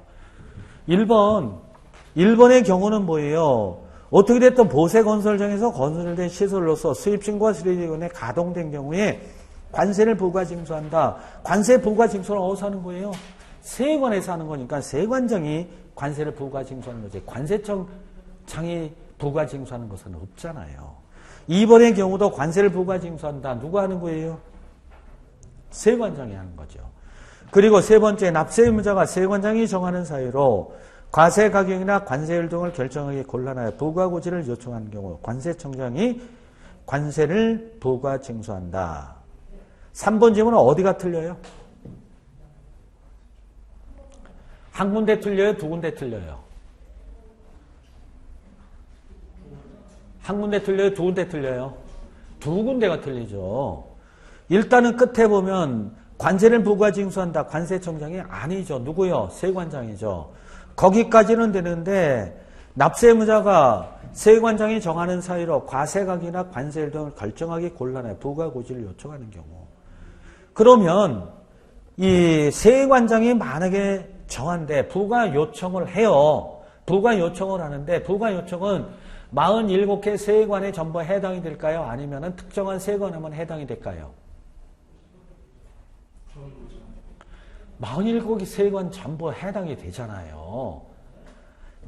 1번의 경우는 뭐예요? 어떻게 됐든 보세건설청에서 건설된 시설로서 수입증과 수리기관에 가동된 경우에 관세를 부과징수한다. 관세 부과징수는 어디서 하는 거예요? 세관에서 하는 거니까 세관장이 관세를 부과징수하는 거지. 관세청장이 부과징수하는 것은 없잖아요. 2번의 경우도 관세를 부과징수한다. 누가 하는 거예요? 세관장이 하는 거죠. 그리고 세 번째, 납세 의무자가 세관장이 정하는 사유로 과세 가격이나 관세율 등을 결정하기 곤란하여 부과 고지를 요청하는 경우 관세청장이 관세를 부과 징수한다. 3번 질문은 어디가 틀려요? 한 군데 틀려요? 두 군데 틀려요? 한 군데 틀려요? 두 군데 틀려요? 두 군데가 틀리죠. 일단은 끝에 보면 관세를 부과 징수한다. 관세청장이 아니죠. 누구요? 세관장이죠. 거기까지는 되는데 납세 의무자가 세관장이 정하는 사유로 과세각이나 관세율 등을 결정하기 곤란해 부과 고지를 요청하는 경우. 그러면 이 세관장이 만약에 정한데 부과 요청을 해요. 부과 요청을 하는데 부과 요청은 47개 세관에 전부 해당이 될까요? 아니면 특정한 세관에만 해당이 될까요? 47개 세관 전부 해당이 되잖아요.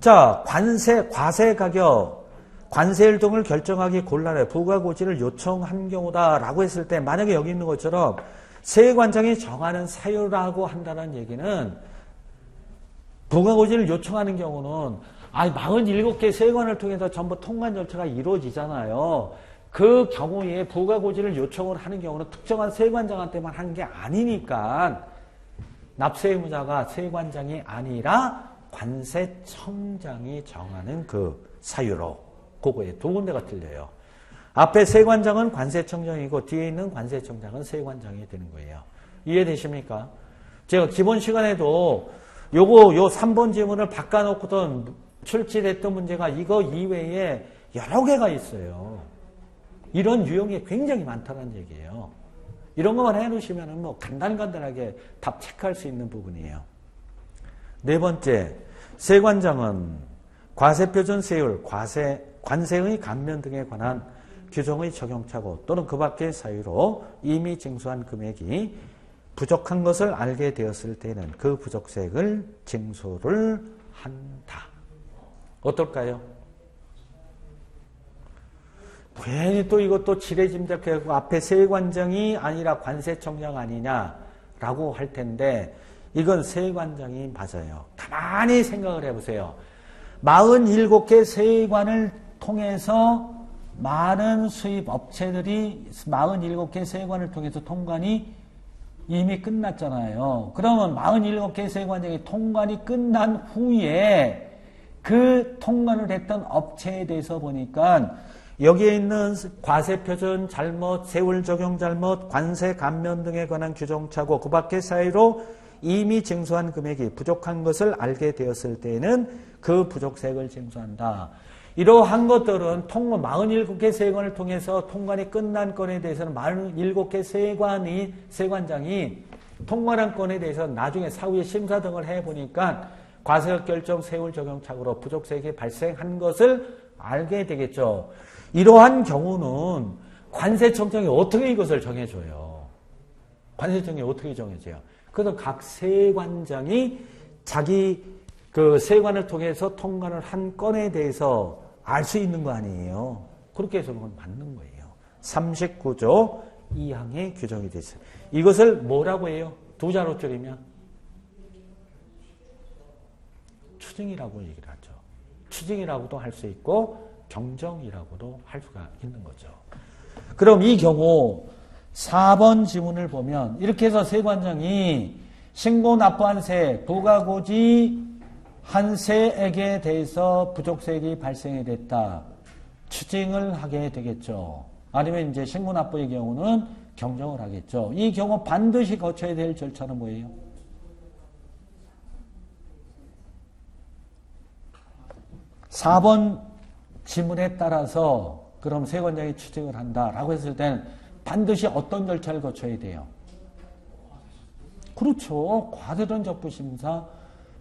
자, 과세 가격, 관세율 등을 결정하기 곤란해 부과 고지를 요청한 경우다라고 했을 때 만약에 여기 있는 것처럼 세관장이 정하는 사유라고 한다는 얘기는 부과 고지를 요청하는 경우는 47개 세관을 통해서 전부 통관 절차가 이루어지잖아요. 그 경우에 부과 고지를 요청을 하는 경우는 특정한 세관장한테만 하는 게 아니니까 납세 의무자가 세관장이 아니라 관세청장이 정하는 그 사유로 그거에 두 군데가 틀려요. 앞에 세관장은 관세청장이고 뒤에 있는 관세청장은 세관장이 되는 거예요. 이해되십니까? 제가 기본 시간에도 요 3번 지문을 바꿔놓고선 출제됐던 문제가 이거 이외에 여러 개가 있어요. 이런 유형이 굉장히 많다는 얘기예요. 이런 것만 해놓으시면 뭐 간단하게 답 체크할 수 있는 부분이에요. 네 번째, 세관장은 과세표준 세율, 관세의 감면 등에 관한 규정의 적용차고 또는 그 밖의 사유로 이미 징수한 금액이 부족한 것을 알게 되었을 때는 그 부족세액을 징수를 한다. 어떨까요? 괜히 또 이것도 지레짐작해서 앞에 세관장이 아니라 관세청장 아니냐라고 할 텐데 이건 세관장이 맞아요. 가만히 생각을 해보세요. 47개 세관을 통해서 많은 수입 업체들이 47개 세관을 통해서 통관이 이미 끝났잖아요. 그러면 47개 세관장이 통관이 끝난 후에 그 통관을 했던 업체에 대해서 보니까 여기에 있는 과세표준 잘못, 세율 적용 잘못, 관세 감면 등에 관한 규정차고 그 밖의 사유로 이미 징수한 금액이 부족한 것을 알게 되었을 때에는 그 부족세액을 징수한다. 이러한 것들은 47개 세관을 통해서 통관이 끝난 건에 대해서는 47개 세관장이 통관한 건에 대해서 나중에 사후에 심사 등을 해보니까 과세액 결정 세율 적용착오로 부족세액이 발생한 것을 알게 되겠죠. 이러한 경우는 관세청장이 어떻게 이것을 정해줘요? 관세청장이 어떻게 정해져요? 그래서 각 세관장이 자기 그 세관을 통해서 통관을 한 건에 대해서 알 수 있는 거 아니에요. 그렇게 해서 그건 맞는 거예요. 39조 2항에 규정이 되어 있어요. 이것을 뭐라고 해요? 두 자로 줄이면 추징이라고 얘기를 하죠. 추징이라고도 할 수 있고 경정이라고도 할 수가 있는 거죠. 그럼 이 경우 4번 지문을 보면 이렇게 해서 세관장이 신고 납부한 세, 부가고지 한 세액에 대해서 부족세액이 발생이 됐다. 추징을 하게 되겠죠. 아니면 이제 신고 납부의 경우는 경정을 하겠죠. 이 경우 반드시 거쳐야 될 절차는 뭐예요? (4번) 지문에 따라서 그럼 세관장이 추징을 한다라고 했을 때는 반드시 어떤 절차를 거쳐야 돼요? 그렇죠. 과세전 적부심사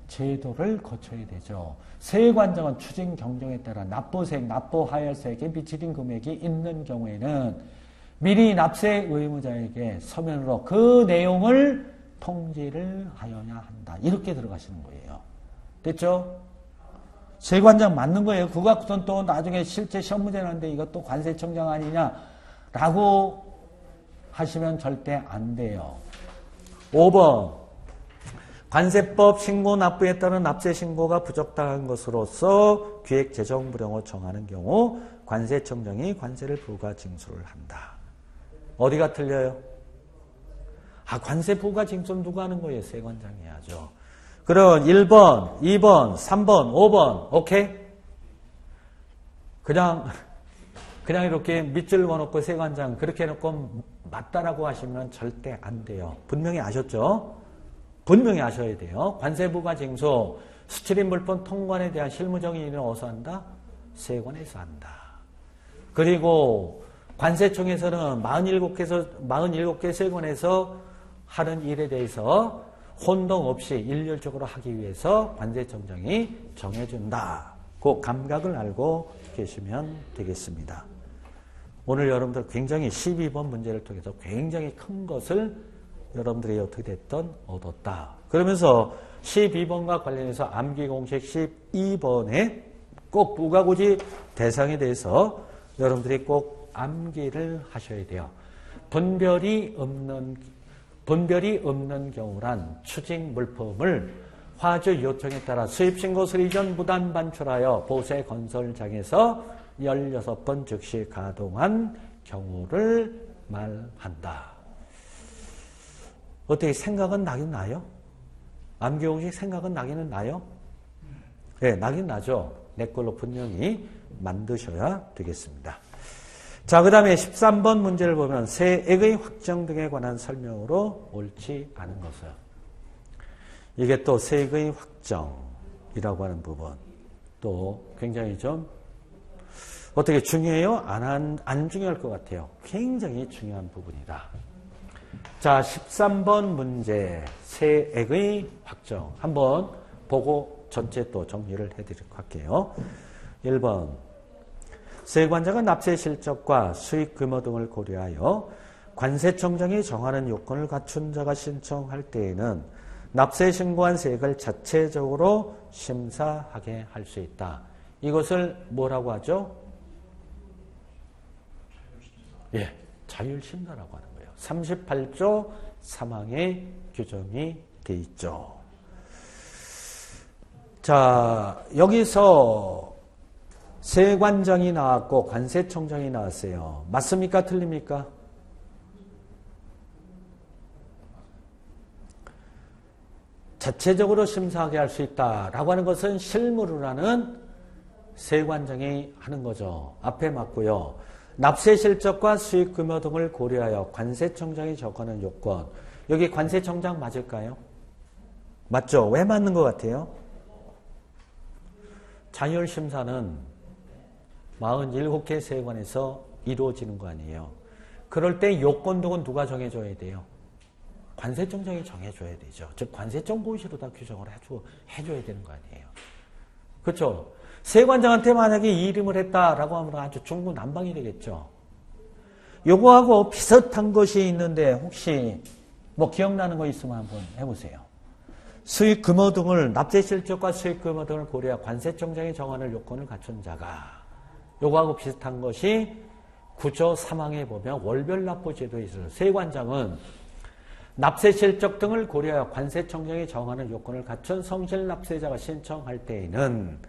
제도를 거쳐야 되죠. 세관장은 추징 경정에 따라 납부세액, 납부하여세액에 미치는 금액이 있는 경우에는 미리 납세 의무자에게 서면으로 그 내용을 통지를 하여야 한다. 이렇게 들어가시는 거예요. 됐죠? 세관장 맞는 거예요. 그거 갖고선 또 나중에 실제 시험 문제 나는데 이것도 관세청장 아니냐라고 하시면 절대 안 돼요. 5번 관세법 신고 납부에 따른 납세 신고가 부적당한 것으로서 기획재정불량으로 정하는 경우 관세청장이 관세를 부과 징수를 한다. 어디가 틀려요? 관세 부과 징수는 누가 하는 거예요? 세관장이 하죠. 그럼 1번, 2번, 3번, 5번 오케이? 그냥 이렇게 밑줄 그어놓고 세관장 그렇게 해놓고 맞다라고 하시면 절대 안 돼요. 분명히 아셨죠? 분명히 아셔야 돼요. 관세부과 징수, 수출입 물품 통관에 대한 실무적인 일은 어디서 한다? 세관에서 한다. 그리고 관세청에서는 47개 세관에서 하는 일에 대해서 혼동 없이 일률적으로 하기 위해서 관세청장이 정해준다. 그 감각을 알고 계시면 되겠습니다. 오늘 여러분들 굉장히 12번 문제를 통해서 굉장히 큰 것을 여러분들이 어떻게 됐든 얻었다. 그러면서 12번과 관련해서 암기 공식 12번에 꼭 부가고지 대상에 대해서 여러분들이 꼭 암기를 하셔야 돼요. 분별이 없는 경우란 추징 물품을 화주 요청에 따라 수입신고 수리 전 무단 반출하여 보세 건설장에서 16번 즉시 가동한 경우를 말한다. 어떻게 생각은 나긴 나요? 암기 공식 생각은 나기는 나요? 네, 나긴 나죠. 내 걸로 분명히 만드셔야 되겠습니다. 자, 그 다음에 13번 문제를 보면 세액의 확정 등에 관한 설명으로 옳지 않은 것은 이게 또 세액의 확정이라고 하는 부분 또 굉장히 좀 어떻게 중요해요? 안 중요할 것 같아요. 굉장히 중요한 부분이다. 자, 13번 문제 세액의 확정 한번 보고 전체 또 정리를 해드리도록 할게요. 1번 세관자가 납세 실적과 수익 규모 등을 고려하여 관세청장이 정하는 요건을 갖춘 자가 신청할 때에는 납세 신고한 세액을 자체적으로 심사하게 할 수 있다. 이것을 뭐라고 하죠? 예, 자율심사라고 하는 거예요. 38조 3항에 규정이 돼 있죠. 자, 여기서 세관장이 나왔고 관세청장이 나왔어요. 맞습니까? 틀립니까? 자체적으로 심사하게 할 수 있다라고 하는 것은 실무를 하는 세관장이 하는 거죠. 앞에 맞고요. 납세 실적과 수익 규모 등을 고려하여 관세청장이 정하는 요건. 여기 관세청장 맞을까요? 맞죠? 왜 맞는 것 같아요? 자율심사는 47개 세관에서 이루어지는 거 아니에요. 그럴 때 요건 등은 누가 정해줘야 돼요? 관세청장이 정해줘야 되죠. 즉 관세청 고시로 다 규정을 해줘야 되는 거 아니에요. 그렇죠? 세관장한테 만약에 이 이름을 했다라고 하면 아주 중구난방이 되겠죠. 요거하고 비슷한 것이 있는데 혹시 뭐 기억나는 거 있으면 한번 해보세요. 수익 규모 등을 납세 실적과 수익 규모 등을 고려해 관세청장이 정하는 요건을 갖춘 자가 요거하고 비슷한 것이 9조 3항에 보면 월별 납부 제도에 있어요. 세관장은 납세 실적 등을 고려하여 관세청장이 정하는 요건을 갖춘 성실 납세자가 신청할 때에는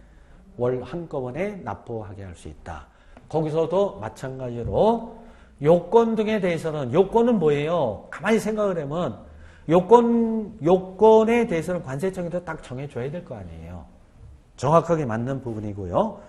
월 한꺼번에 납부하게 할 수 있다. 거기서도 마찬가지로 요건 등에 대해서는 요건은 뭐예요? 가만히 생각을 하면 요건에 대해서는 관세청에서 딱 정해줘야 될 거 아니에요. 정확하게 맞는 부분이고요.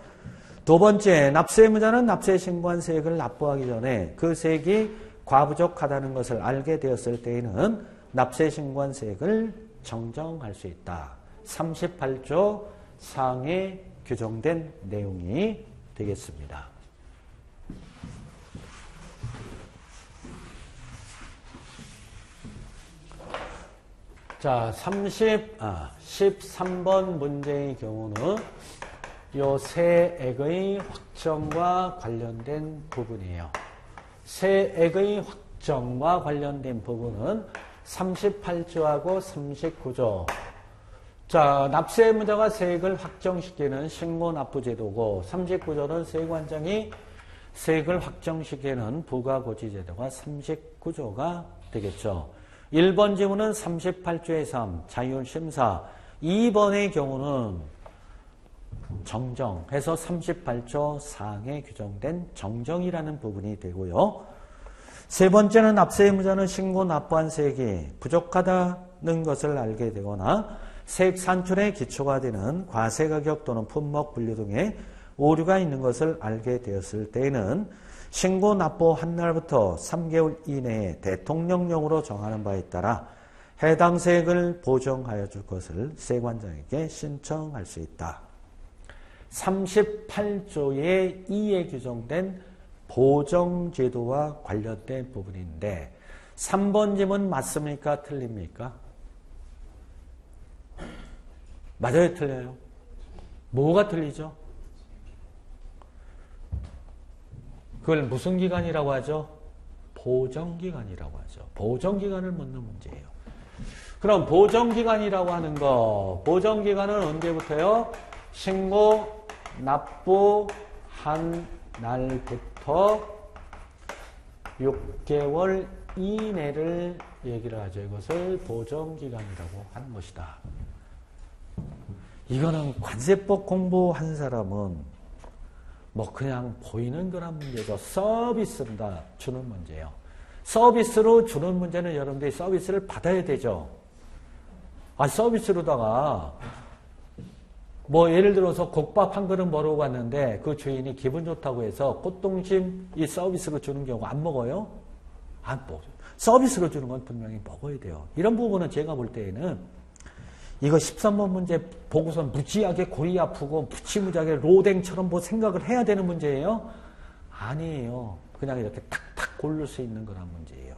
두 번째, 납세 의무자는 납세 신고한 세액을 납부하기 전에 그 세액이 과부족하다는 것을 알게 되었을 때에는 납세 신고한 세액을 정정할 수 있다. 38조 사항에 규정된 내용이 되겠습니다. 자, 13번 문제의 경우는 요 세액의 확정과 관련된 부분이에요. 세액의 확정과 관련된 부분은 38조하고 39조. 자, 납세 의무자가 세액을 확정시키는 신고납부제도고 39조는 세관장이 세액을 확정시키는 부가고지제도가 39조가 되겠죠. 1번 지문은 38조의 3 자율심사, 2번의 경우는 정정해서 38조 4항에 규정된 정정이라는 부분이 되고요. 세 번째는 납세 의무자는 신고 납부한 세액이 부족하다는 것을 알게 되거나 세액 산출의 기초가 되는 과세가격 또는 품목 분류 등의 오류가 있는 것을 알게 되었을 때에는 신고 납부한 날부터 3개월 이내에 대통령령으로 정하는 바에 따라 해당 세액을 보정하여 줄 것을 세관장에게 신청할 수 있다. 38조의 2에 규정된 보정제도와 관련된 부분인데 3번 지문 맞습니까? 틀립니까? 맞아요? 틀려요? 뭐가 틀리죠? 그걸 무슨 기간이라고 하죠? 보정기간이라고 하죠. 보정기간을 묻는 문제예요. 그럼 보정기간이라고 하는 거, 보정기간은 언제부터요? 신고 납부한 날부터 6개월 이내를 얘기를 하죠. 이것을 보정기간이라고 하는 것이다. 이거는 관세법 공부한 사람은 뭐 그냥 보이는 그런 문제죠. 서비스로 주는 문제예요. 서비스로 주는 문제는 여러분들이 서비스를 받아야 되죠. 서비스로다가 뭐 예를 들어서 국밥 한 그릇 먹으러 갔는데 그 주인이 기분 좋다고 해서 꽃등심 이 서비스로 주는 경우 안 먹어요? 안 먹어요. 서비스로 주는 건 분명히 먹어야 돼요. 이런 부분은 제가 볼 때에는 이거 13번 문제 보고서 무지하게 골이 아프고 무지무지하게 로댕처럼 뭐 생각을 해야 되는 문제예요? 아니에요. 그냥 이렇게 탁탁 고를 수 있는 그런 문제예요.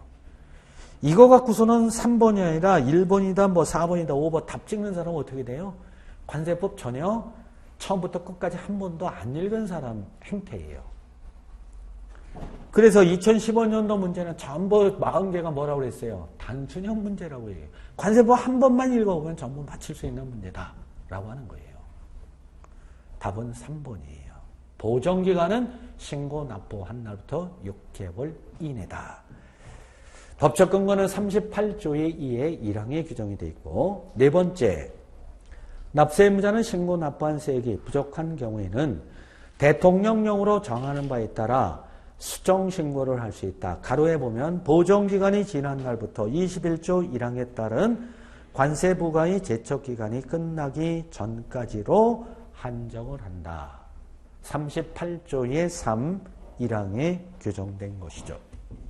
이거 갖고서는 3번이 아니라 1번이다, 뭐 4번이다, 5번 답 찍는 사람은 어떻게 돼요? 관세법 전혀 처음부터 끝까지 한 번도 안 읽은 사람 행태예요. 그래서 2015년도 문제는 전부 40개가 뭐라고 그랬어요? 단순형 문제라고 해요. 관세법 한 번만 읽어보면 전부 맞힐 수 있는 문제다 라고 하는 거예요. 답은 3번이에요. 보정기간은 신고 납부한 날부터 6개월 이내다. 법적 근거는 38조의 2의 1항에 규정이 되어 있고, 네 번째, 납세 의무자는 신고 납부한 세액이 부족한 경우에는 대통령령으로 정하는 바에 따라 수정 신고를 할 수 있다. 가로에 보면 보정기간이 지난 날부터 21조 1항에 따른 관세 부과의 제척기간이 끝나기 전까지로 한정을 한다. 38조의 3, 1항에 규정된 것이죠.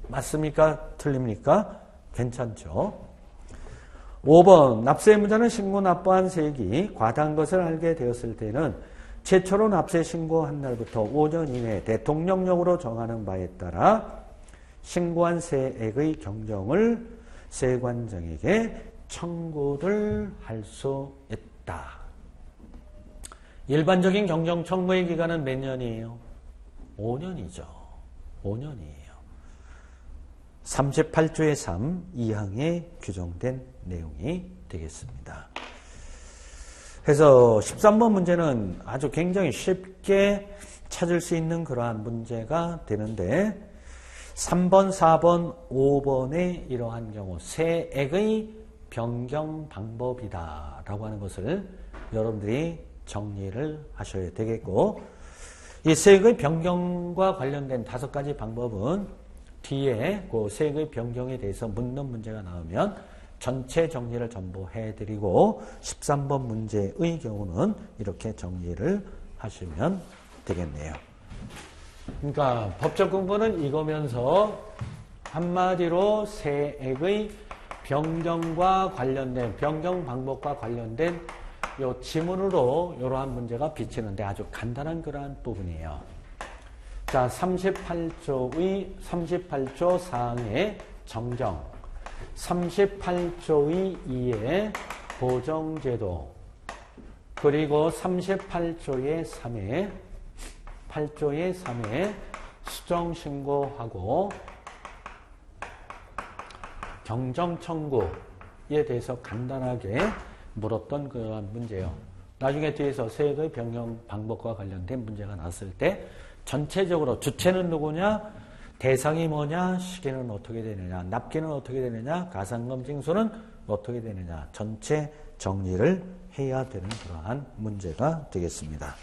맞습니까? 틀립니까? 괜찮죠? 5번 납세 의무자는 신고 납부한 세액이 과다한 것을 알게 되었을 때는 최초로 납세 신고한 날부터 5년 이내 대통령령으로 정하는 바에 따라 신고한 세액의 경정을 세관장에게 청구를 할 수 있다. 일반적인 경정 청구의 기간은 몇 년이에요? 5년이죠. 5년이에요. 38조의 3, 2항에 규정된 내용이 되겠습니다. 그래서 13번 문제는 아주 굉장히 쉽게 찾을 수 있는 그러한 문제가 되는데 3번, 4번, 5번의 이러한 경우 세액의 변경 방법이다 라고 하는 것을 여러분들이 정리를 하셔야 되겠고, 이 세액의 변경과 관련된 5가지 방법은 뒤에 그 세액의 변경에 대해서 묻는 문제가 나오면 전체 정리를 전부 해드리고 13번 문제의 경우는 이렇게 정리를 하시면 되겠네요. 그러니까 법적 근거는 이거면서 한마디로 세액의 변경과 관련된 변경 방법과 관련된 요 지문으로 이러한 문제가 비치는데 아주 간단한 그러한 부분이에요. 자, 38조 4항의 정정, 38조의 2의 보정제도, 그리고 38조의 3의 수정신고하고 경정청구에 대해서 간단하게 물었던 그런 문제예요. 나중에 뒤에서 세액의 변경 방법과 관련된 문제가 나왔을 때 전체적으로 주체는 누구냐? 대상이 뭐냐, 시기는 어떻게 되느냐, 납기는 어떻게 되느냐, 가산검징수는 어떻게 되느냐, 전체 정리를 해야 되는 그러한 문제가 되겠습니다.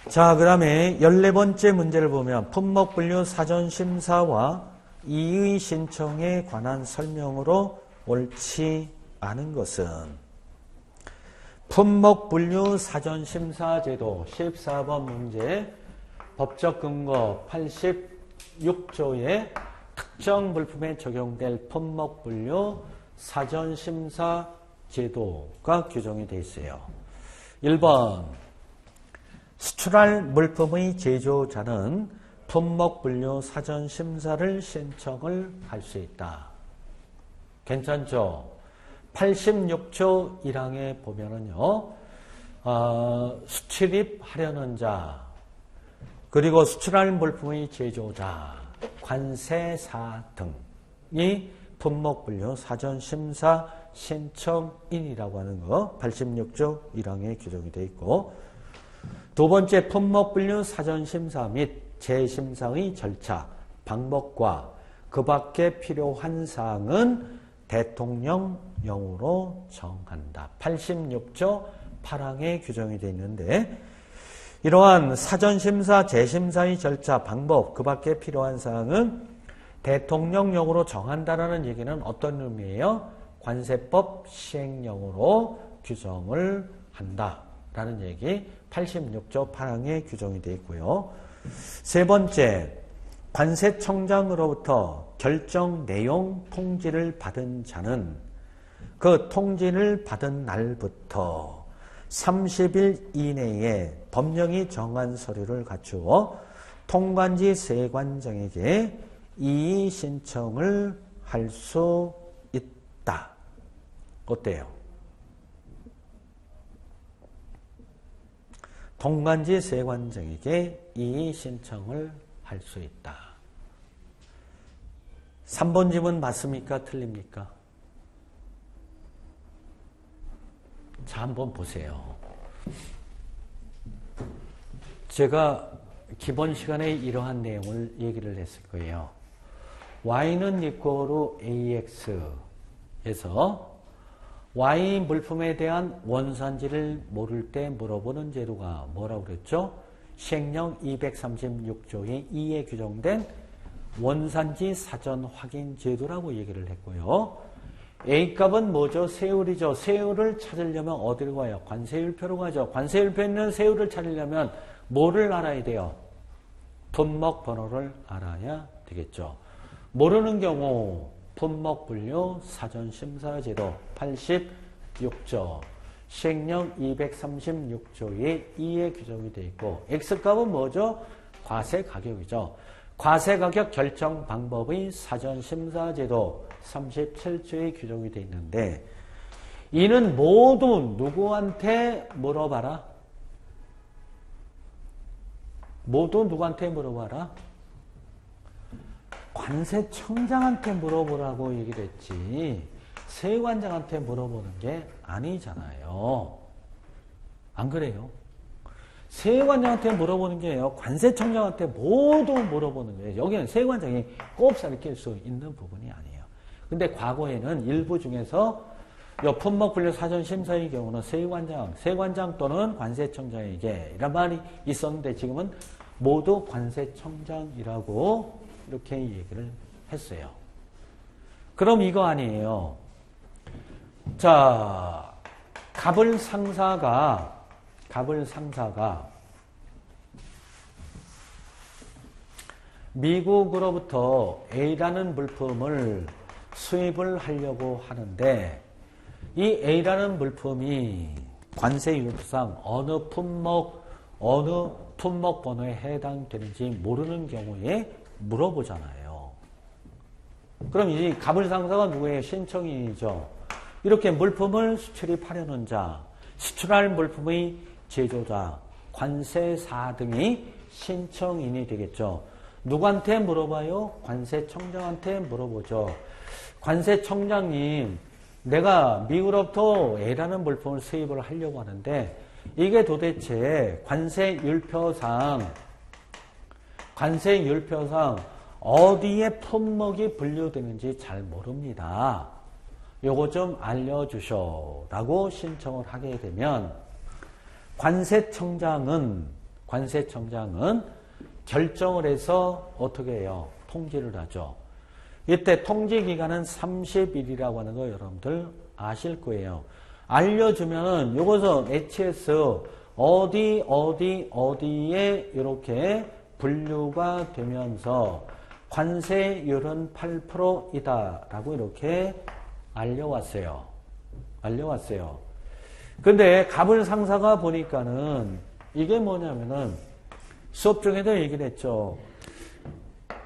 자, 그 다음에 14번째 문제를 보면 품목분류 사전심사와 이의 신청에 관한 설명으로 옳지 않은 것은 품목분류 사전심사제도 14번 문제 법적 근거 86조의 특정 물품에 적용될 품목분류 사전심사 제도가 규정이 되어 있어요. 1번 수출할 물품의 제조자는 품목분류 사전심사를 신청을 할 수 있다. 괜찮죠? 86조 1항에 보면은요, 수출입하려는 자, 그리고 수출할 물품의 제조자, 관세사 등이 품목분류 사전심사 신청인이라고 하는 거 86조 1항에 규정이 되어 있고, 두 번째 품목분류 사전심사 및 재심사의 절차, 방법과 그 밖에 필요한 사항은 대통령령으로 정한다. 86조 8항에 규정이 되어 있는데, 이러한 사전심사, 재심사의 절차, 방법, 그 밖에 필요한 사항은 대통령령으로 정한다라는 얘기는 어떤 의미예요? 관세법 시행령으로 규정을 한다라는 얘기 86조 8항에 규정이 되어 있고요. 세 번째, 관세청장으로부터 결정 내용 통지를 받은 자는 그 통지를 받은 날부터 30일 이내에 법령이 정한 서류를 갖추어 통관지 세관장에게 이의 신청을 할 수 있다. 어때요? 통관지 세관장에게 이의 신청을 할 수 있다. 3번 질문 맞습니까? 틀립니까? 자, 한번 보세요. 제가 기본 시간에 이러한 내용을 얘기를 했을 거예요. Y는 이꼬르 AX에서 Y 물품에 대한 원산지를 모를 때 물어보는 제도가 뭐라고 그랬죠? 시행령 236조의 2에 규정된 원산지 사전 확인 제도라고 얘기를 했고요. A값은 뭐죠? 세율이죠. 세율을 찾으려면 어디로 가요? 관세율표로 가죠. 관세율표에 있는 세율을 찾으려면 뭐를 알아야 돼요? 품목 번호를 알아야 되겠죠. 모르는 경우 품목분류 사전심사제도 86조 시행령 236조의 2에 규정이 되어 있고, X값은 뭐죠? 과세가격이죠. 과세가격 결정 방법의 사전심사제도 37조에 규정이 되어 있는데, 이는 모두 누구한테 물어봐라? 모두 누구한테 물어봐라? 관세청장한테 물어보라고 얘기를 했지, 세관장한테 물어보는 게 아니잖아요. 안 그래요? 세관장한테 물어보는 게 아니라 관세청장한테 모두 물어보는 거예요. 여기는 세관장이 꼽사를 낄 수 있는 부분이 아니에요. 근데 과거에는 일부 중에서 품목분류 사전심사의 경우는 세관장 또는 관세청장에게 이런 말이 있었는데, 지금은 모두 관세청장이라고 이렇게 얘기를 했어요. 그럼 이거 아니에요. 자, 갑을 상사가 미국으로부터 A라는 물품을 수입을 하려고 하는데, 이 A라는 물품이 관세율상 어느 품목 번호에 해당되는지 모르는 경우에 물어보잖아요. 그럼 이 갑을 상사가 누구예요? 신청인이죠. 이렇게 물품을 수출입하려는 자, 수출할 물품의 제조자, 관세사 등이 신청인이 되겠죠. 누구한테 물어봐요? 관세청장한테 물어보죠. 관세청장님, 내가 미국으로부터 A라는 물품을 수입을 하려고 하는데, 이게 도대체 관세율표상 관세율표상 어디에 품목이 분류되는지 잘 모릅니다. 요거 좀 알려주셔 라고 신청을 하게 되면 관세청장은 결정을 해서 어떻게 해요? 통지를 하죠. 이때 통지기간은 30일이라고 하는 거 여러분들 아실 거예요. 알려주면은 요것은 HS 어디에 이렇게 분류가 되면서 관세율은 8%이다 라고 이렇게 알려왔어요. 근데 갑을상사가 보니까는 이게 뭐냐면은 수업 중에도 얘기를 했죠.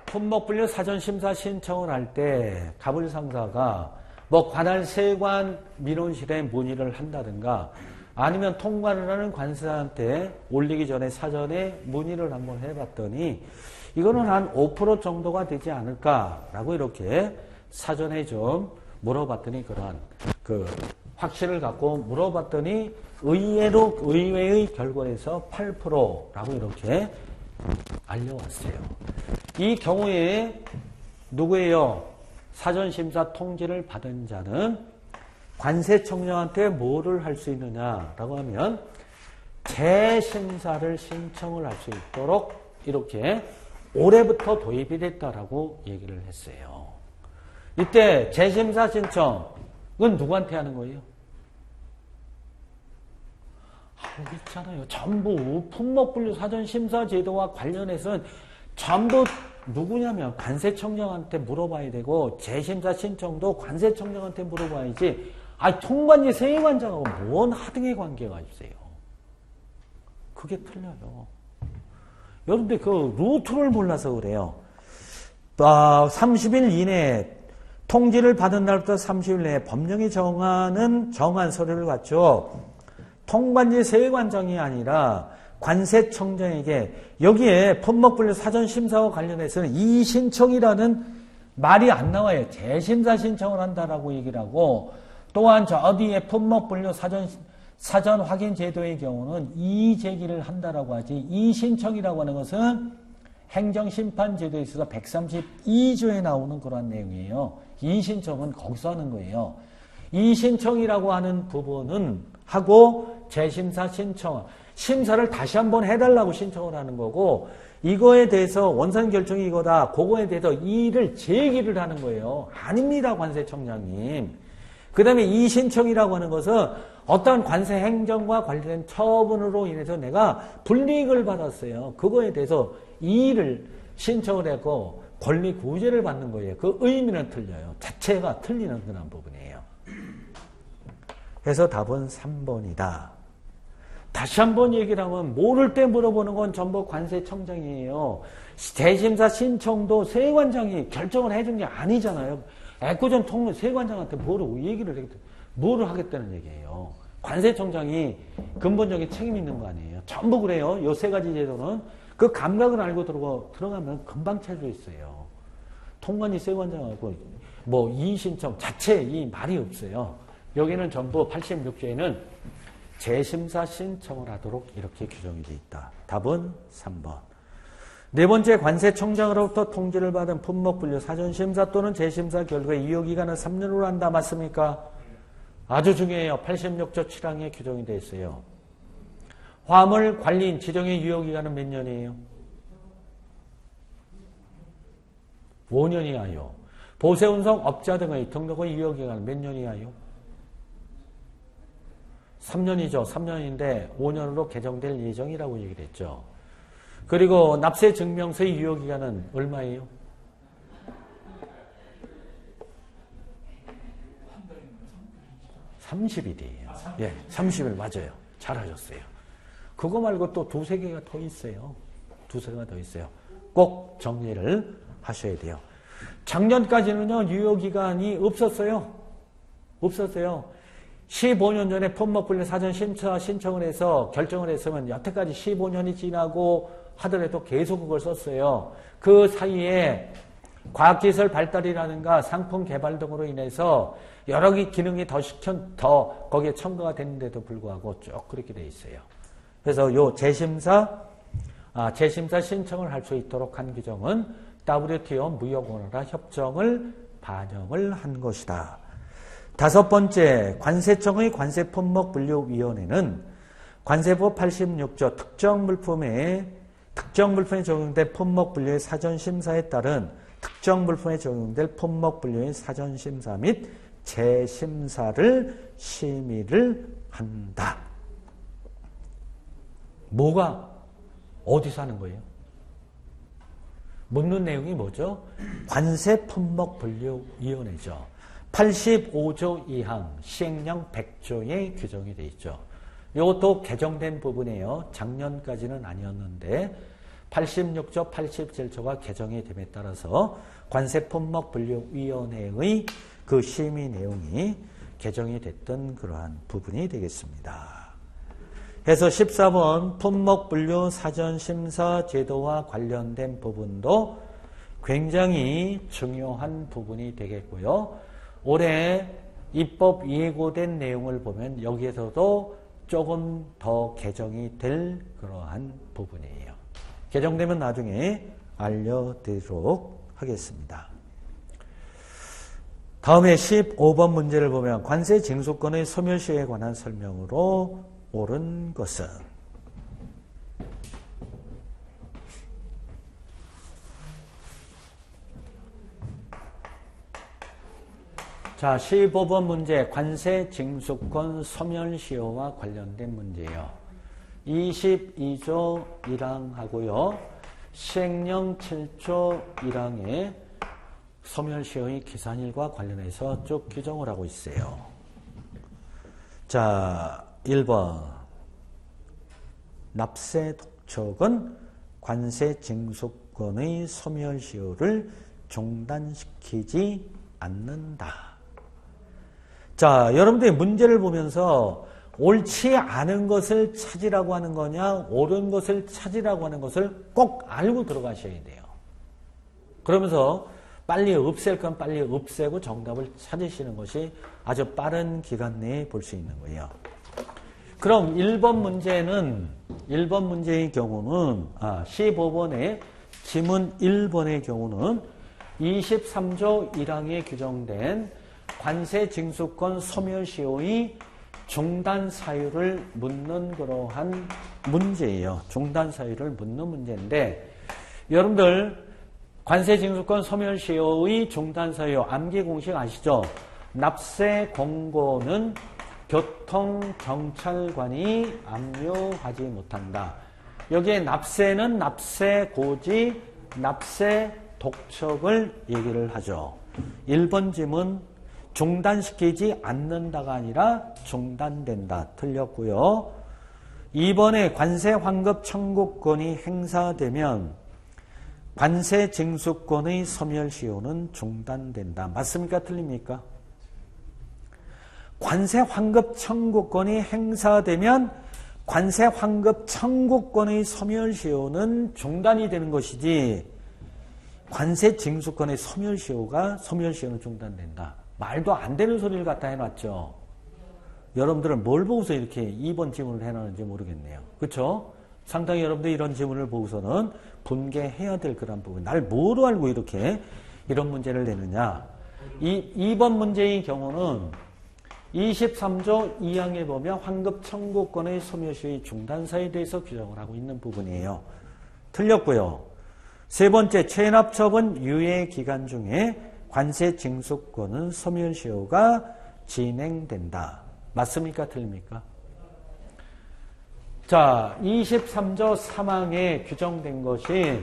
품목분류 사전심사 신청을 할 때 갑을상사가 뭐 관할 세관 민원실에 문의를 한다든가 아니면 통관을 하는 관세사한테 올리기 전에 사전에 문의를 한번 해봤더니 이거는 한 5% 정도가 되지 않을까라고 이렇게 사전에 좀 물어봤더니 그러한 그 확신을 갖고 물어봤더니 의외의 결과에서 8%라고 이렇게 알려왔어요. 이 경우에 누구예요? 사전심사 통지를 받은 자는 관세청장한테 뭐를 할 수 있느냐라고 하면 재심사를 신청을 할 수 있도록 이렇게 올해부터 도입이 됐다라고 얘기를 했어요. 이때 재심사 신청은 누구한테 하는 거예요? 알고 있잖아요. 전부 품목분류 사전심사 제도와 관련해서는 전부 누구냐면 관세청장한테 물어봐야 되고 재심사 신청도 관세청장한테 물어봐야지 통관지 세관장하고 뭔 하등의 관계가 있어요. 그게 틀려요. 여러분들 그 루트를 몰라서 그래요. 30일 이내에 통지를 받은 날부터 30일 내에 법령이 정한 서류를 갖죠. 통관지 세관장이 아니라 관세청장에게 여기에 품목분류 사전심사와 관련해서는 이 신청이라는 말이 안 나와요. 재심사 신청을 한다라고 얘기를 하고 또한 저 어디에 품목분류 사전 확인 제도의 경우는 이 제기를 한다라고 하지 이 신청이라고 하는 것은 행정심판제도에 있어서 132조에 나오는 그런 내용이에요. 이 신청은 거기서 하는 거예요. 이 신청이라고 하는 부분은 하고 재심사 신청 심사를 다시 한번 해달라고 신청을 하는 거고 이거에 대해서 원산 결정이 이거다. 그거에 대해서 이의를 제기를 하는 거예요. 아닙니다. 관세청장님. 그 다음에 이 신청이라고 하는 것은 어떤 관세 행정과 관련된 처분으로 인해서 내가 불이익을 받았어요. 그거에 대해서 이의를 신청을 했고 권리 구제를 받는 거예요. 그 의미는 틀려요. 자체가 틀리는 그런 부분이에요. 그래서 답은 3번이다. 다시 한번 얘기를 하면 모를 때 물어보는 건 전부 관세청장이에요. 재심사 신청도 세관장이 결정을 해준 게 아니잖아요. 애꿎은 통로 세관장한테 뭐를 하겠다는 얘기예요. 관세청장이 근본적인 책임이 있는 거 아니에요. 전부 그래요. 요 세 가지 제도는 그 감각을 알고 들어가면 금방 찾을 수 있어요. 통관이 세관장하고 뭐 이의 신청 자체에 이 말이 없어요. 여기는 전부 86조에는 재심사 신청을 하도록 이렇게 규정이 되어 있다. 답은 3번. 네 번째, 관세청장으로부터 통지를 받은 품목분류 사전심사 또는 재심사 결과의 유효기간은 3년으로 한다. 맞습니까? 아주 중요해요. 86조 7항에 규정이 되어 있어요. 화물 관리인 지정의 유효기간은 몇 년이에요? 5년이야요. 보세운송 업자 등의 등록의 유효기간은 몇 년이야요? 3년이죠. 3년인데 5년으로 개정될 예정이라고 얘기를 했죠. 그리고 납세 증명서의 유효기간은 얼마예요? 30일이에요. 예, 30일 맞아요. 잘하셨어요. 그거 말고 또 두세 개가 더 있어요. 두세 개가 더 있어요. 꼭 정리를 하셔야 돼요. 작년까지는요, 유효기간이 없었어요. 15년 전에 품목분류 사전심사 신청을 해서 결정을 했으면 여태까지 15년이 지나고 하더라도 계속 그걸 썼어요. 그 사이에 과학기술 발달이라든가 상품 개발 등으로 인해서 여러 개 기능이 더 거기에 첨가가 됐는데도 불구하고 쭉 그렇게 돼 있어요. 그래서 요 재심사 재심사 신청을 할 수 있도록 한 규정은 WTO 무역원활화 협정을 반영을 한 것이다. 다섯 번째, 관세청의 관세품목분류위원회는 관세법 86조 특정 물품에 적용될 품목분류의 사전심사에 따른 특정 물품에 적용될 품목분류의 사전심사 및 재심사를 심의를 한다. 뭐가 어디서 하는 거예요? 묻는 내용이 뭐죠? 관세품목분류위원회죠. 85조 2항 시행령 100조에 규정이 되어 있죠. 이것도 개정된 부분이에요. 작년까지는 아니었는데 86조, 87조가 개정이 됨에 따라서 관세품목분류위원회의 그 심의 내용이 개정이 됐던 그러한 부분이 되겠습니다. 그래서 14번 품목분류 사전심사 제도와 관련된 부분도 굉장히 중요한 부분이 되겠고요. 올해 입법 예고된 내용을 보면 여기에서도 조금 더 개정이 될 그러한 부분이에요. 개정되면 나중에 알려드리도록 하겠습니다. 다음에 15번 문제를 보면 관세 징수권의 소멸시효에 관한 설명으로 옳은 것은 자, 15번 문제 관세 징수권 소멸시효와 관련된 문제예요. 22조 1항하고요. 시행령 7조 1항에 소멸시효의 기산일과 관련해서 쭉 규정을 하고 있어요. 자, 1번 납세 독촉은 관세 징수권의 소멸시효를 중단시키지 않는다. 자, 여러분들이 문제를 보면서 옳지 않은 것을 찾으라고 하는 거냐, 옳은 것을 찾으라고 하는 것을 꼭 알고 들어가셔야 돼요. 그러면서 빨리 없앨 건 빨리 없애고 정답을 찾으시는 것이 아주 빠른 기간 내에 볼 수 있는 거예요. 그럼 1번 문제의 경우는 15번의 지문 1번의 경우는 23조 1항에 규정된 관세 징수권 소멸시효의 중단 사유를 묻는 그러한 문제예요. 중단 사유를 묻는 문제인데 여러분들 관세 징수권 소멸시효의 중단 사유 암기 공식 아시죠? 납세 공고는 교통경찰관이 압류하지 못한다. 여기에 납세는 납세고지, 납세독촉을 얘기를 하죠. 1번 지문 중단시키지 않는다가 아니라 중단된다. 틀렸고요. 2번에 관세 환급 청구권이 행사되면 관세 징수권의 소멸시효는 중단된다. 맞습니까? 틀립니까? 관세 환급 청구권이 행사되면 관세 환급 청구권의 소멸시효는 중단이 되는 것이지 관세 징수권의 소멸시효는 중단된다. 말도 안 되는 소리를 갖다 해놨죠. 여러분들은 뭘 보고서 이렇게 2번 지문을 해놨는지 모르겠네요. 그렇죠? 상당히 여러분들이 이런 지문을 보고서는 분개해야 될 그런 부분. 날 뭐로 알고 이렇게 이런 문제를 내느냐. 2번 문제의 경우는 23조 2항에 보면 환급 청구권의 소멸시효의 중단사에 대해서 규정을 하고 있는 부분이에요. 틀렸고요. 세 번째, 체납처분 유예 기간 중에 관세 징수권은 소멸시효가 진행된다. 맞습니까? 틀립니까? 자, 23조 3항에 규정된 것이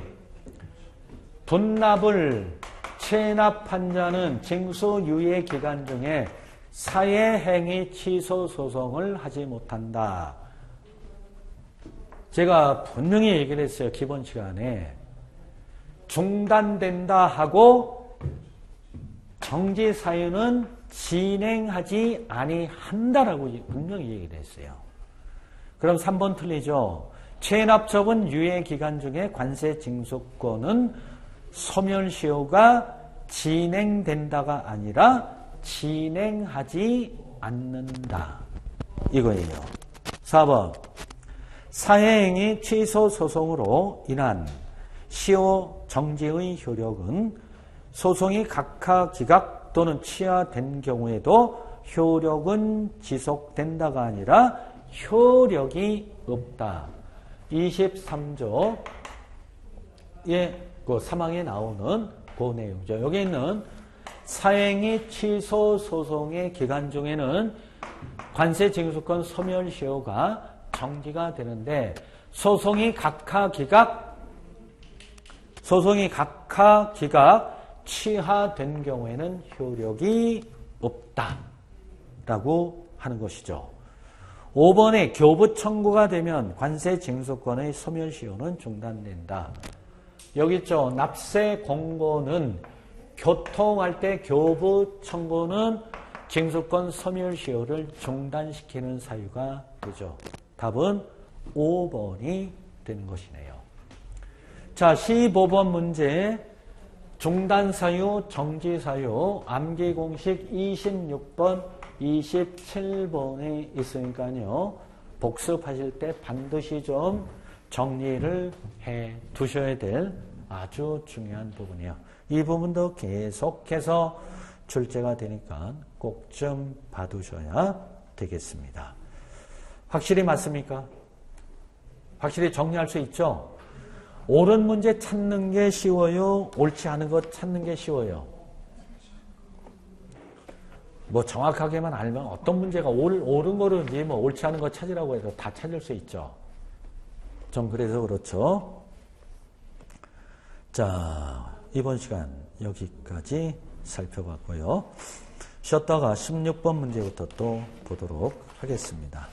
분납을 체납한 자는 징수 유예 기간 중에 사회행위 취소 소송을 하지 못한다. 제가 분명히 얘기를 했어요. 기본 시간에. 중단된다 하고 정지 사유는 진행하지 아니한다라고 분명히 얘기를 했어요. 그럼 3번 틀리죠. 체납처분 유예 기간 중에 관세 징수권은 소멸시효가 진행된다가 아니라 진행하지 않는다. 이거예요. 4번. 사회행위 취소 소송으로 인한 시효 정지의 효력은 소송이 각하 기각 또는 취하된 경우에도 효력은 지속된다가 아니라 효력이 없다. 23조의 그 3항에 나오는 그 내용이죠. 여기 있는 사행위 취소 소송의 기간 중에는 관세징수권 소멸시효가 정지가 되는데 소송이 각하 기각 취하된 경우에는 효력이 없다라고 하는 것이죠. 5번에 교부 청구가 되면 관세징수권의 소멸시효는 중단된다. 여기 있죠. 납세 공고는 교통할 때 교부 청구는 징수권 소멸시효를 중단시키는 사유가 되죠. 답은 5번이 되는 것이네요. 자, 15번 문제 중단사유, 정지사유, 암기공식 26번, 27번에 있으니까요. 복습하실 때 반드시 좀 정리를 해 두셔야 될 아주 중요한 부분이에요. 이 부분도 계속해서 출제가 되니까 꼭 좀 봐두셔야 되겠습니다. 확실히 맞습니까? 확실히 정리할 수 있죠? 옳은 문제 찾는 게 쉬워요? 옳지 않은 것 찾는 게 쉬워요? 뭐 정확하게만 알면 어떤 문제가 옳은 거든지 뭐 옳지 않은 거 찾으라고 해도 다 찾을 수 있죠. 좀 그래서 그렇죠. 자, 이번 시간 여기까지 살펴봤고요. 쉬었다가 16번 문제부터 또 보도록 하겠습니다.